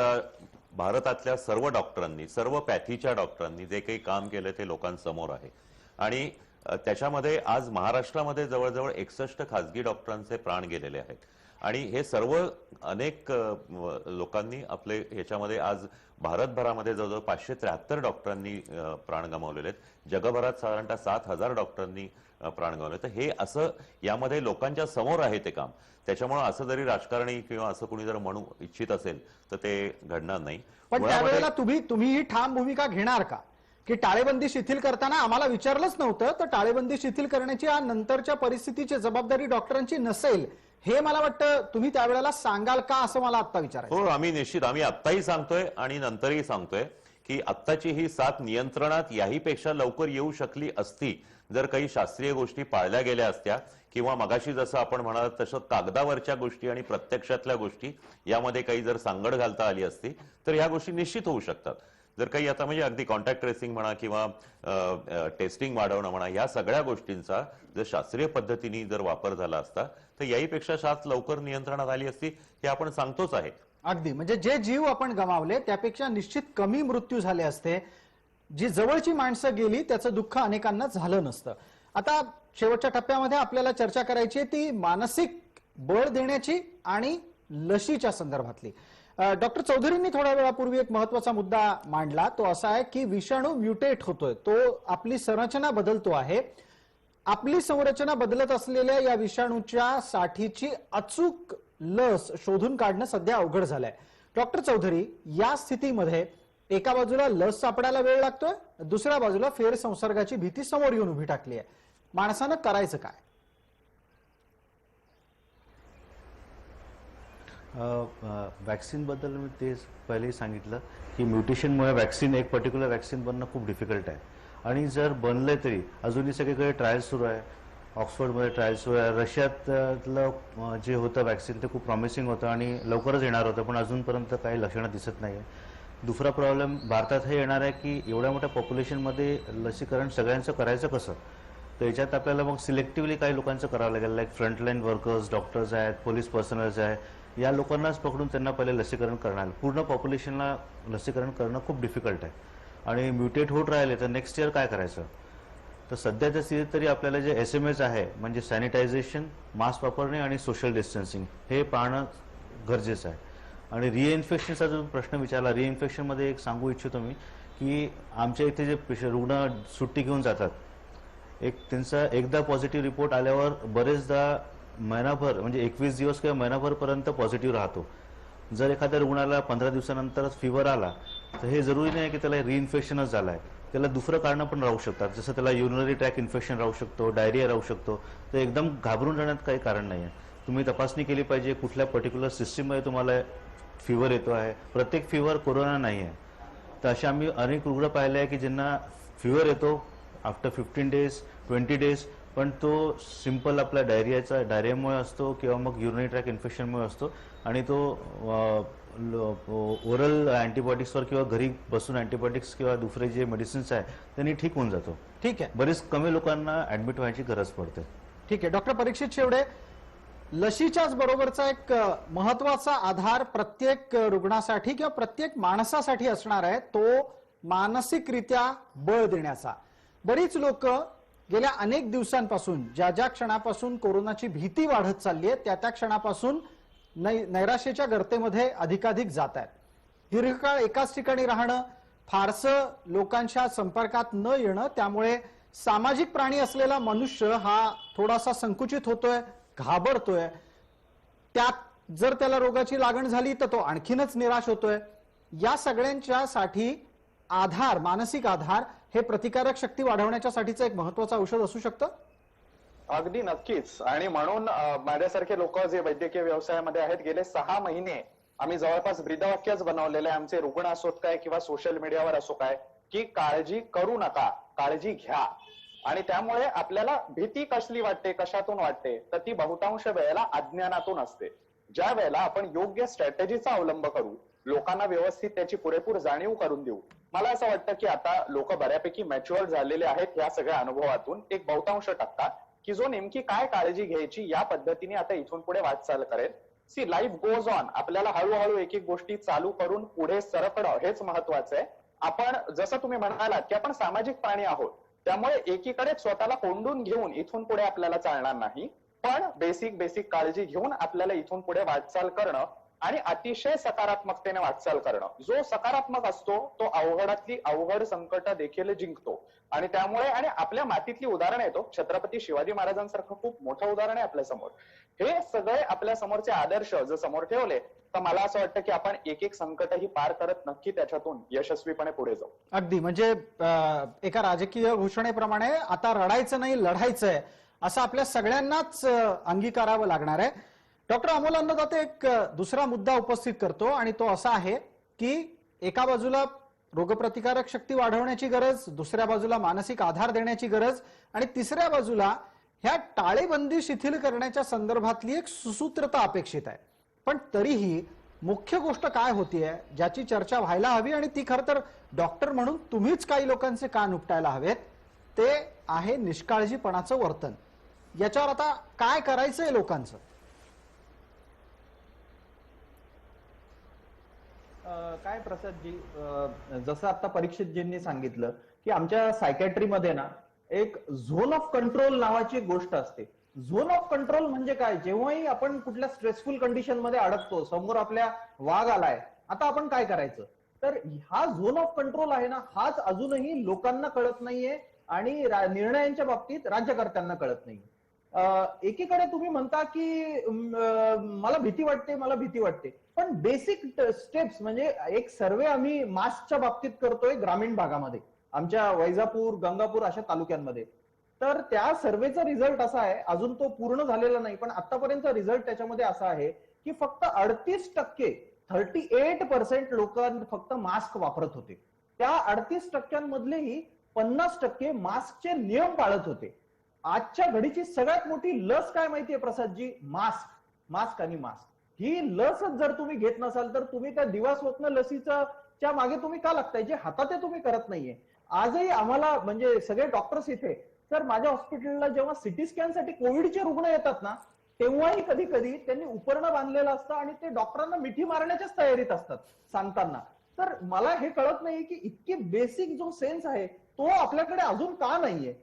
भारतातल्या सर्व डॉक्टरांनी, सर्व पॅथीच्या डॉक्टरांनी जे काही काम केलं ते लोकांसमोर आहे. आणि त्याच्यामध्ये आज महाराष्ट्रामध्ये जवळजवळ 61 खासगी डॉक्टरांचे प्राण गेलेले आहेत. आणि हे सर्व अनेक लोकांनी आपले ह्याच्यामध्ये आज भारतभरामध्ये जवळजवळ 573 डॉक्टरांनी प्राण गमावलेले आहेत. जगभरात साधारणतः 7,000 डॉक्टरांनी प्राण गमावले. तर हे असं यामध्ये लोकांच्या समोर आहे ते काम. त्याच्यामुळे असं जरी राजकारणी किंवा असं कोणी जर म्हणू इच्छित असेल तर ते घडणार नाही. पण त्यावेळेला तुम्ही ही ठाम भूमिका घेणार का की टाळेबंदी शिथिल करताना आम्हाला विचारलंच नव्हतं तर टाळेबंदी शिथिल करण्याची नंतरच्या परिस्थितीची जबाबदारी डॉक्टरांची नसेल, हे मला वाटतं तुम्ही त्यावेळेला सांगाल का असं मला आता विचारायचं. हो, आम्ही आत्ताही सांगतोय आणि नंतरही सांगतोय की आत्ताची ही साथ नियंत्रणात याहीपेक्षा लवकर येऊ शकली असती जर काही शास्त्रीय गोष्टी पाळल्या गेल्या असत्या किंवा मगाशी जसं आपण म्हणाल तसं कागदावरच्या गोष्टी आणि प्रत्यक्षातल्या गोष्टी यामध्ये काही जर सांगड घालता आली असती तर ह्या गोष्टी निश्चित होऊ शकतात. जर काही आता म्हणजे अगदी कॉन्टॅक्ट ट्रेसिंग म्हणा किंवा टेस्टिंग वाढवणं म्हणा, या सगळ्या गोष्टींचा जर शास्त्रीय पद्धतीने जर वापर झाला असता तर याहीपेक्षा साथ लवकर नियंत्रणात आली असती, हे आपण सांगतोच आहे. अगदी, म्हणजे जे जीव आपण गमावले त्यापेक्षा निश्चित कमी मृत्यू झाले असते. जी जवळची माणसं गेली त्याचं दुःख अनेकांना झालं नसतं. आता शेवटच्या टप्प्यामध्ये आपल्याला चर्चा करायची आहे ती मानसिक बळ देण्याची आणि लशीच्या संदर्भातली. डॉक्टर चौधरींनी थोड्या वेळापूर्वी एक महत्वाचा मुद्दा मांडला, तो असा आहे की विषाणू म्युटेट होतोय, तो आपली संरचना बदलतो आहे. आपली संरचना बदलत असलेल्या या विषाणूच्या साठीची अचूक लस शोधून काढणं सध्या अवघड झालंय. डॉक्टर चौधरी, या स्थितीमध्ये एका बाजूला लस सापडायला वेळ लागतोय, दुसऱ्या बाजूला फेरसंसर्गाची भीती समोर येऊन उभी टाकली आहे. माणसानं करायचं काय? वॅक्सिन बद्दल मी ते पहिलेही सांगितलं की म्युटेशनमुळे वॅक्सिन, एक पर्टिक्युलर वॅक्सिन बनणं खूप डिफिकल्ट आहे. आणि जर बनलंय तरी अजूनही सगळीकडे ट्रायल सुरू आहे. ऑक्सफर्डमध्ये ट्रायल सुरू आहे. रशियातलं जे होतं वॅक्सिन ते खूप प्रॉमिसिंग होतं आणि लवकरच येणार होतं, पण अजूनपर्यंत काही लक्षणं दिसत नाही आहे. दुसरा प्रॉब्लेम भारतात हे येणार आहे की एवढ्या मोठ्या पॉप्युलेशनमध्ये लसीकरण सगळ्यांचं करायचं कसं? तर याच्यात आपल्याला मग सिलेक्टिव्हली काही लोकांचं करावं लागेल. लाईक फ्रंटलाईन वर्कर्स, डॉक्टर्स आहेत, पोलीस पर्सनल्स आहे, या लोकांनाच पकडून त्यांना पहिले लसीकरण करणार. पूर्ण पॉप्युलेशनला लसीकरण करणं खूप डिफिकल्ट आहे. आणि म्युटेट होत राहिले तर नेक्स्ट इयर काय करायचं? तर सध्याच्या स्थितीत तरी आपल्याला जे SMS आहे म्हणजे सॅनिटायझेशन, मास्क वापरणे आणि सोशल डिस्टन्सिंग हे पाहणं गरजेचं आहे. आणि रिइन्फेक्शनचा जो प्रश्न विचारला, रिइन्फेक्शनमध्ये एक सांगू इच्छितो मी की आमच्या इथे जे रुग्ण सुट्टी घेऊन जातात, त्यांचा एकदा पॉझिटिव्ह रिपोर्ट आल्यावर बरेचदा महिनाभर म्हणजे 21 दिवस किंवा महिनाभरपर्यंत पॉझिटिव्ह राहतो. जर एखाद्या रुग्णाला 15 दिवसानंतरच फिवर आला तर हे जरुरी नाही की त्याला रिइन्फेक्शनच झालं आहे, त्याला दुसरं कारणं पण राहू शकतात. जसं त्याला युरिनरी ट्रॅक इन्फेक्शन राहू शकतो, डायरिया राहू शकतो. तर एकदम घाबरून जाण्यात काही कारण नाही आहे. तुम्ही तपासणी केली पाहिजे कुठल्या पर्टिक्युलर सिस्टीममध्ये तुम्हाला फिवर येतो आहे. प्रत्येक फिवर कोरोना नाही आहे. तर अशा आम्ही अनेक रुग्ण पाहिले आहे की ज्यांना फिवर येतो आफ्टर 15 डेज, 20 डेज, पण तो सिंपल आपला डायरियामुळे असतो किंवा मग युरिनरी ट्रॅक इन्फेक्शनमुळे असतो आणि तो ओरल अँटीबायोटिक्सवर किंवा घरी बसून अँटीबायोटिक्स किंवा दुसरे जे मेडिसिन्स आहे त्यांनी ठीक होऊन जातो. ठीक आहे, बरेच कमी लोकांना ऍडमिट व्हायची गरज पडते. ठीक आहे. डॉक्टर परीक्षित शेवडे, लशीच्याच बरोबरचा एक महत्वाचा आधार प्रत्येक रुग्णासाठी किंवा प्रत्येक माणसासाठी असणार आहे तो मानसिकरित्या बळ देण्याचा. बरीच लोक गेल्या अनेक दिवसांपासून ज्या क्षणापासून कोरोनाची भीती वाढत चालली आहे त्या क्षणापासून नैराश्याच्या गर्तेमध्ये अधिकाधिक जात आहेत. दीर्घकाळ एकाच ठिकाणी राहणं, फारसं लोकांच्या संपर्कात न येणं, त्यामुळे सामाजिक प्राणी असलेला मनुष्य हा थोडासा संकुचित होतोय, घाबरतोय. त्यात जर त्याला रोगाची लागण झाली तर तो आणखीनच निराश होतोय. या सगळ्यांच्यासाठी आधार, मानसिक आधार हे प्रतिकारक शक्ती वाढवण्याच्यासाठीचं एक महत्वाचं औषध असू शकतं. अगदी नक्कीच. आणि म्हणून माझ्यासारखे लोक जे वैद्यकीय व्यवसायामध्ये आहेत, गेले 6 महिने आम्ही जवळपास ब्रीदवाक्यच बनवलेले आहे, आमचे रुग्ण असोत काय किंवा सोशल मीडियावर असो काय, की काळजी करू नका, काळजी घ्या. आणि त्यामुळे आपल्याला भीती कसली वाटते, कशातून वाटते, तर ती बहुतांश वेळेला अज्ञानातून असते. ज्या वेळेला आपण योग्य स्ट्रॅटेजीचा अवलंब करू, लोकांना व्यवस्थित त्याची पुरेपूर जाणीव करून देऊ. मला असं वाटतं की आता लोक बऱ्यापैकी मॅच्युअर झालेले आहेत या सगळ्या अनुभवातून. एक बहुतांश टक्का की जो नेमकी काय काळजी घ्यायची या पद्धतीने आता इथून पुढे वाटचाल करेल. See, life goes on. आपल्याला हळूहळू एक एक गोष्टी चालू करून पुढे सरकणं हेच महत्वाचं आहे. आपण जसं तुम्ही म्हणालात की आपण सामाजिक प्राणी आहोत, त्यामुळे एकीकडे स्वतःला कोंडून घेऊन इथून पुढे आपल्याला चालणार नाही, पण बेसिक काळजी घेऊन आपल्याला इथून पुढे वाटचाल करणं आणि अतिशय सकारात्मकतेने वाटचाल करणं. जो सकारात्मक असतो तो अवघडातली अवघड संकट देखील जिंकतो. आणि त्यामुळे आणि आपल्या मातीतली उदाहरण आहे, तो छत्रपती शिवाजी महाराजांसारखं खूप मोठं उदाहरण आहे आपल्या समोर. हे सगळे आपल्या समोरचे आदर्श जर समोर ठेवले तर मला असं वाटतं की आपण एक एक संकटही पार करत नक्की त्याच्यातून यशस्वीपणे पुढे जाऊ. अगदी, म्हणजे एका राजकीय घोषणेप्रमाणे आता रडायचं नाही, लढायचंय असं आपल्या सगळ्यांनाच अंगीकारावं लागणार आहे. डॉक्टर अमोल अन्नदाते एक दुसरा मुद्दा उपस्थित करतो आणि तो असा आहे की एका बाजूला रोगप्रतिकारक शक्ती वाढवण्याची गरज, दुसऱ्या बाजूला मानसिक आधार देण्याची गरज आणि तिसऱ्या बाजूला ह्या टाळेबंदी शिथिल करण्याच्या संदर्भातली एक सुसूत्रता अपेक्षित आहे. पण तरीही मुख्य गोष्ट काय होतीये ज्याची चर्चा व्हायला हवी आणि ती खरं तर डॉक्टर म्हणून तुम्हीच काही लोकांचे कान उपटायला हवेत, ते आहे निष्काळजीपणाचं वर्तन. याच्यावर आता काय करायचंय लोकांचं? काय प्रसादजी, जसं आता परीक्षितजींनी सांगितलं की आमच्या सायकॅट्रीमध्ये ना एक झोन ऑफ कंट्रोल नावाची एक गोष्ट असते. झोन ऑफ कंट्रोल म्हणजे काय? जेव्हाही आपण कुठल्या स्ट्रेसफुल कंडिशन मध्ये अडकतो, समोर आपल्या वाघ आलाय, आता आपण काय करायचं? तर हा झोन ऑफ कंट्रोल आहे ना, हाच अजूनही लोकांना कळत नाहीये आणि निर्णयांच्या बाबतीत राज्यकर्त्यांना कळत नाहीये. एकीकडे तुम्ही म्हणता की मला भीती वाटते, पण बेसिक स्टेप्स म्हणजे एक सर्वे आम्ही मास्कच्या बाबतीत करतोय ग्रामीण भागामध्ये, आमच्या वैजापूर, गंगापूर अशा तालुक्यांमध्ये. तर त्या सर्वेचा रिझल्ट असा आहे, अजून तो पूर्ण झालेला नाही, पण आतापर्यंत रिझल्ट त्याच्यामध्ये असा आहे की फक्त 38% लोक फक्त मास्क वापरत होते. त्या 38%मधलेही 50% मास्कचे नियम पाळत होते. आजच्या घडीची सगळ्यात मोठी लस काय माहितीये प्रसादजी? मास्क आणि मास्क. ही लसच जर तुम्ही घेत नसाल तर तुम्ही त्या दिवास्वप्न लसीच्या मागे तुम्ही का लागताय? जे हातात आहे तुम्ही करत नाहीये. आजही आम्हाला म्हणजे सगळे डॉक्टर्स इथे, तर माझ्या हॉस्पिटलला जेव्हा सिटी स्कॅनसाठी कोविडचे रुग्ण येतात ना, तेव्हाही कधी कधी त्यांनी उपरणं बांधलेलं असतं आणि ते डॉक्टरांना मिठी मारण्याच्याच तयारीत असतात सांगताना. तर मला हे कळत नाही की इतकी बेसिक जो सेन्स आहे तो आपल्याकडे अजून का नाहीये.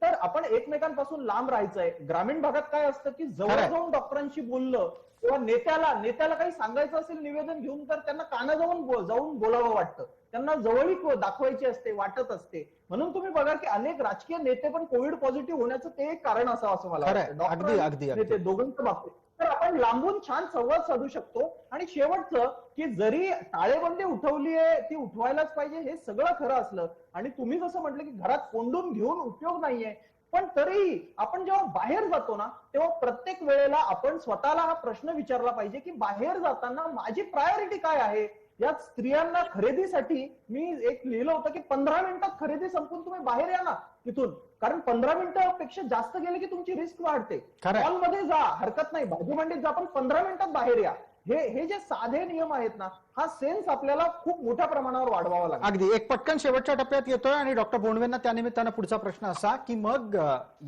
तर आपण एकमेकांपासून लांब राहायचंय. ग्रामीण भागात काय असतं की जवळ जाऊन डॉक्टरांशी बोललं किंवा नेत्याला काही सांगायचं असेल निवेदन घेऊन, तर त्यांना कानाजवळ जाऊन बोलावं वाटतं, त्यांना जवळीक दाखवायची असते, वाटत असते. म्हणून तुम्ही बघा की अनेक राजकीय नेते पण कोविड पॉझिटिव्ह होण्याचं ते एक कारण असावं असं मला वाटतं. डॉक्टर दोघांच्या बाबतीत तर आपण लांबून छान संवाद साधू शकतो. आणि शेवटचं की जरी टाळेबंदी उठवली आहे, ती उठवायलाच पाहिजे हे सगळं खरं असलं आणि तुम्ही जसं म्हटलं की घरात कोंडून घेऊन उपयोग नाहीये, पण तरीही आपण जेव्हा बाहेर जातो ना तेव्हा प्रत्येक वेळेला आपण स्वतःला हा प्रश्न विचारला पाहिजे की बाहेर जाताना माझी प्रायोरिटी काय आहे. यात स्त्रियांना खरेदीसाठी मी एक लिहिलं होतं की 15 मिनिटात खरेदी संपून तुम्ही बाहेर या ना, तिथून, कारण 15 मिनिटापेक्षा जास्त गेले की तुमची रिस्क वाढते. खरंय. मॉलमध्ये जा, हरकत नाही, भाजी मंडीत जा, पण 15 मिनिटात बाहेर या. हे जे साधे नियम आहेत ना, हा सेन्स आपल्याला खूप मोठ्या प्रमाणावर वाढवावा लागेल. अगदी एक पटकन शेवटच्या टप्प्यात येतोय आणि डॉक्टर बोंडवेंना त्यानिमित्तानं पुढचा प्रश्न असा की मग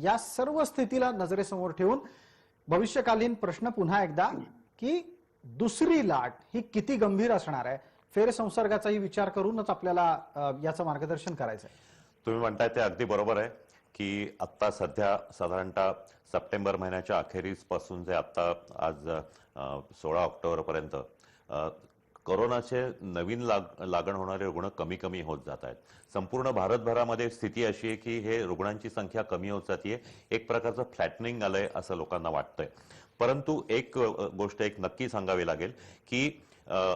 या सर्व स्थितीला नजरेसमोर ठेवून भविष्यकालीन प्रश्न पुन्हा एकदा की दुसरी लाट ही किती गंभीर असणार आहे, फेरसंसर्गाचाही विचार करूनच आपल्याला याचं मार्गदर्शन करायचं आहे. तुम्ही म्हणताय ते अगदी बरोबर आहे की आत्ता सध्या साधारणतः सप्टेंबर महिन्याच्या अखेरीस पासून जे आत्ता आज 16 ऑक्टोबर पर्यंत कोरोनाचे नवीन लागण होणारे रुग्ण कमी कमी होत जात आहेत. संपूर्ण भारतभरामध्ये स्थिती अशी आहे की हे रुग्णांची संख्या कमी होत जाते, एक प्रकारचं फ्लॅटनिंग आलंय असं लोकांना वाटतंय. परंतु एक गोष्ट एक नक्की सांगावी लागेल की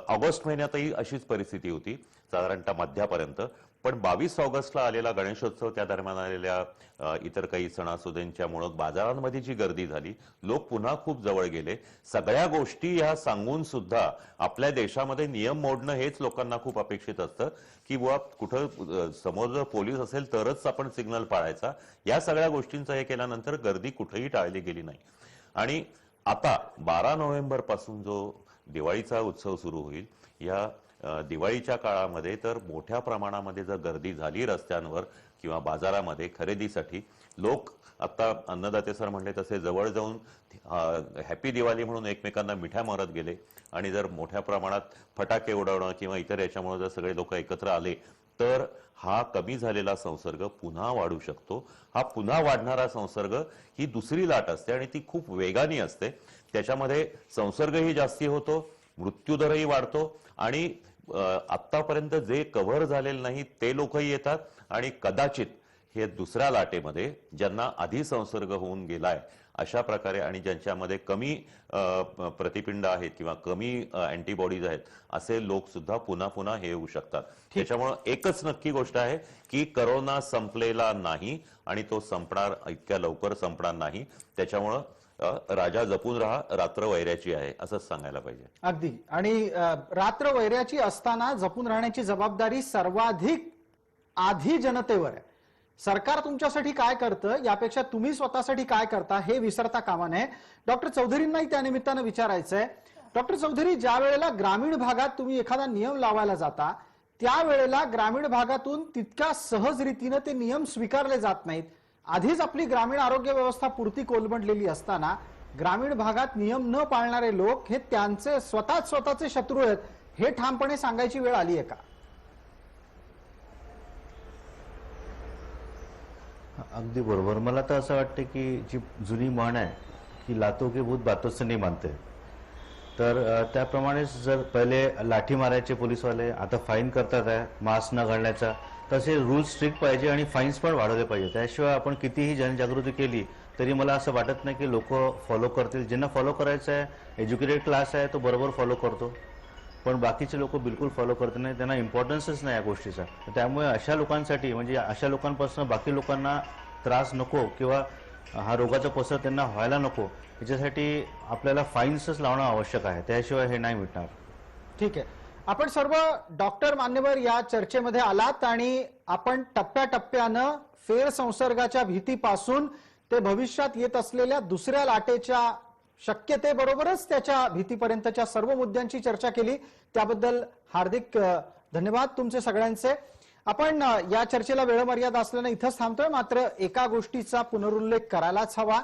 ऑगस्ट महिन्यातही अशीच परिस्थिती होती साधारणतः मध्यापर्यंत, पण 22 ऑगस्टला आलेला गणेशोत्सव, त्या दरम्यान आलेल्या इतर काही सणासुदींच्यामुळे बाजारांमध्ये जी गर्दी झाली, लोक पुन्हा खूप जवळ गेले. सगळ्या गोष्टी ह्या सांगून सुद्धा आपल्या देशामध्ये नियम मोडणं हेच लोकांना खूप अपेक्षित असतं की बुवा कुठं समोर जर पोलीस असेल तरच आपण सिग्नल पाळायचा. या सगळ्या गोष्टींचं हे केल्यानंतर गर्दी कुठेही टाळली गेली नाही. आणि आता 12 नोव्हेंबर पासून जो दिवाळीचा उत्सव सुरू होईल, या दिवाळीच्या काळामध्ये तर मोठ्या प्रमाणामध्ये जर गर्दी झाली रस्त्यांवर किंवा बाजारामध्ये खरेदीसाठी, लोक आता अन्नदाते सर म्हणले तसे जवळ जाऊन हॅपी दिवाळी म्हणून एकमेकांना मिठ्या मारत गेले. आणि जर मोठ्या प्रमाणात फटाके उडवणं किंवा इतर याच्यामुळे जर सगळे लोक एकत्र आले तर हा कमी झालेला संसर्ग पुन्हा वाढू शकतो. हा पुन्हा वाढणारा संसर्ग ही दुसरी लाट असते आणि ती खूप वेगाने असते. त्याच्यामध्ये संसर्गही जास्ती होतो, मृत्यूदरही वाढतो आणि आतापर्यंत जे कव्हर झालेले नाही ते लोकही येतात आणि कदाचित हे दुसऱ्या लाटेमध्ये ज्यांना आधी संसर्ग होऊन गेलाय अशा प्रकारे आणि ज्यांच्यामध्ये कमी प्रतिपिंड आहेत किंवा कमी अँटीबॉडीज आहेत असे लोक सुद्धा पुन्हा पुन्हा हे होऊ शकतात. त्याच्यामुळे एकच नक्की गोष्ट आहे की कोरोना संपलेला नाही आणि तो संपणार, इतक्या लवकर संपणार नाही. त्याच्यामुळं राजा जपून राहा, रात्र वैऱ्याची आहे असंच सांगायला पाहिजे. अगदी. आणि रात्र वैऱ्याची असताना जपून राहण्याची जबाबदारी सर्वाधिक आधी जनतेवर आहे. सरकार तुमच्यासाठी काय करतं यापेक्षा तुम्ही स्वतःसाठी काय करता हे विसरता कामा नये. डॉक्टर चौधरींनाही त्या निमित्तानं विचारायचंय. डॉक्टर चौधरी, ज्या वेळेला ग्रामीण भागात तुम्ही एखादा नियम लावायला जाता त्यावेळेला ग्रामीण भागातून तितक्या सहज रीतीनं ते नियम स्वीकारले जात नाहीत. आधीच आपली ग्रामीण आरोग्य व्यवस्था पुरती कोलमडलेली असताना ग्रामीण भागात नियम न पाळणारे लोक हे त्यांचे स्वतःचे शत्रू आहेत हे ठामपणे सांगायची वेळ आली आहे का? अगदी बरोबर. मला तर असं वाटतं की जी जुनी म्हण आहे की लातो के भूत बातों से नहीं मानते, तर त्याप्रमाणेच जर पहिले लाठी मारायचे पोलीसवाले, आता फाईन करतात आहे मास्क न घालण्याचा. तसे रूल्स स्ट्रिक्ट पाहिजे आणि फाईन्स पण वाढवले पाहिजे. त्याशिवाय आपण कितीही जनजागृती केली तरी मला असं वाटत नाही की लोक फॉलो करतील. ज्यांना फॉलो करायचं आहे, एज्युकेटेड क्लास आहे तो बरोबर फॉलो करतो, पण बाकीचे लोक बिलकुल फॉलो करत नाही, त्यांना इम्पॉर्टन्सच नाही या गोष्टीचा. त्यामुळे अशा लोकांसाठी, म्हणजे अशा लोकांपासून बाकी लोकांना त्रास नको किंवा हा रोगाचा पसर त्यांना व्हायला नको, याच्यासाठी आपल्याला फाईन्सच लावणं आवश्यक आहे. त्याशिवाय हे नाही मिटणार. ठीक आहे. आपण सर्व डॉक्टर मान्यवर या चर्चेमध्ये आलात आणि आपण टप्प्याटप्प्यानं फेरसंसर्गाच्या भीतीपासून ते भविष्यात येत असलेल्या दुसऱ्या लाटेच्या शक्यतेबरोबरच त्याच्या भीतीपर्यंतच्या सर्व मुद्द्यांची चर्चा केली. त्याबद्दल हार्दिक धन्यवाद तुमचे सगळ्यांचे. आपण या चर्चेला वेळमर्यादा असल्यानं इथंच थांबतोय. मात्र एका गोष्टीचा पुनरुल्लेख करायलाच हवा.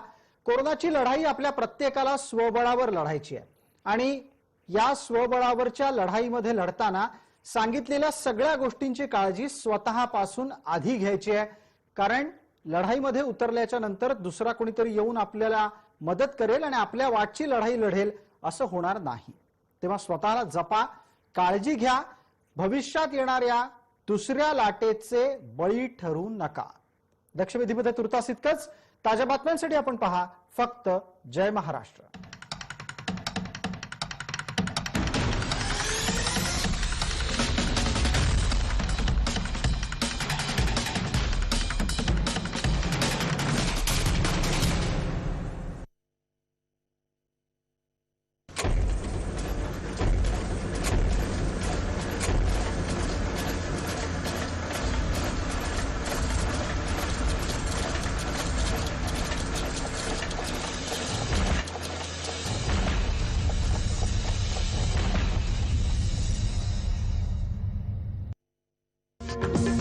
कोरोनाची लढाई आपल्या प्रत्येकाला स्वबळावर लढायची आहे आणि या स्वबळावरच्या लढाईमध्ये लढताना सांगितलेल्या सगळ्या गोष्टींची काळजी स्वतःपासून आधी घ्यायची आहे. कारण लढाईमध्ये उतरल्याच्या नंतर दुसरा कोणीतरी येऊन आपल्याला मदत करेल आणि आपल्या वाटची लढाई लढेल असं होणार नाही. तेव्हा स्वतःला जपा, काळजी घ्या, भविष्यात येणाऱ्या दुसऱ्या लाटेचे बळी ठरू नका. दक्षवेधीमध्ये तुर्तास इतकंच. ताज्या बातम्यांसाठी आपण पहा फक्त जय महाराष्ट्र. आहे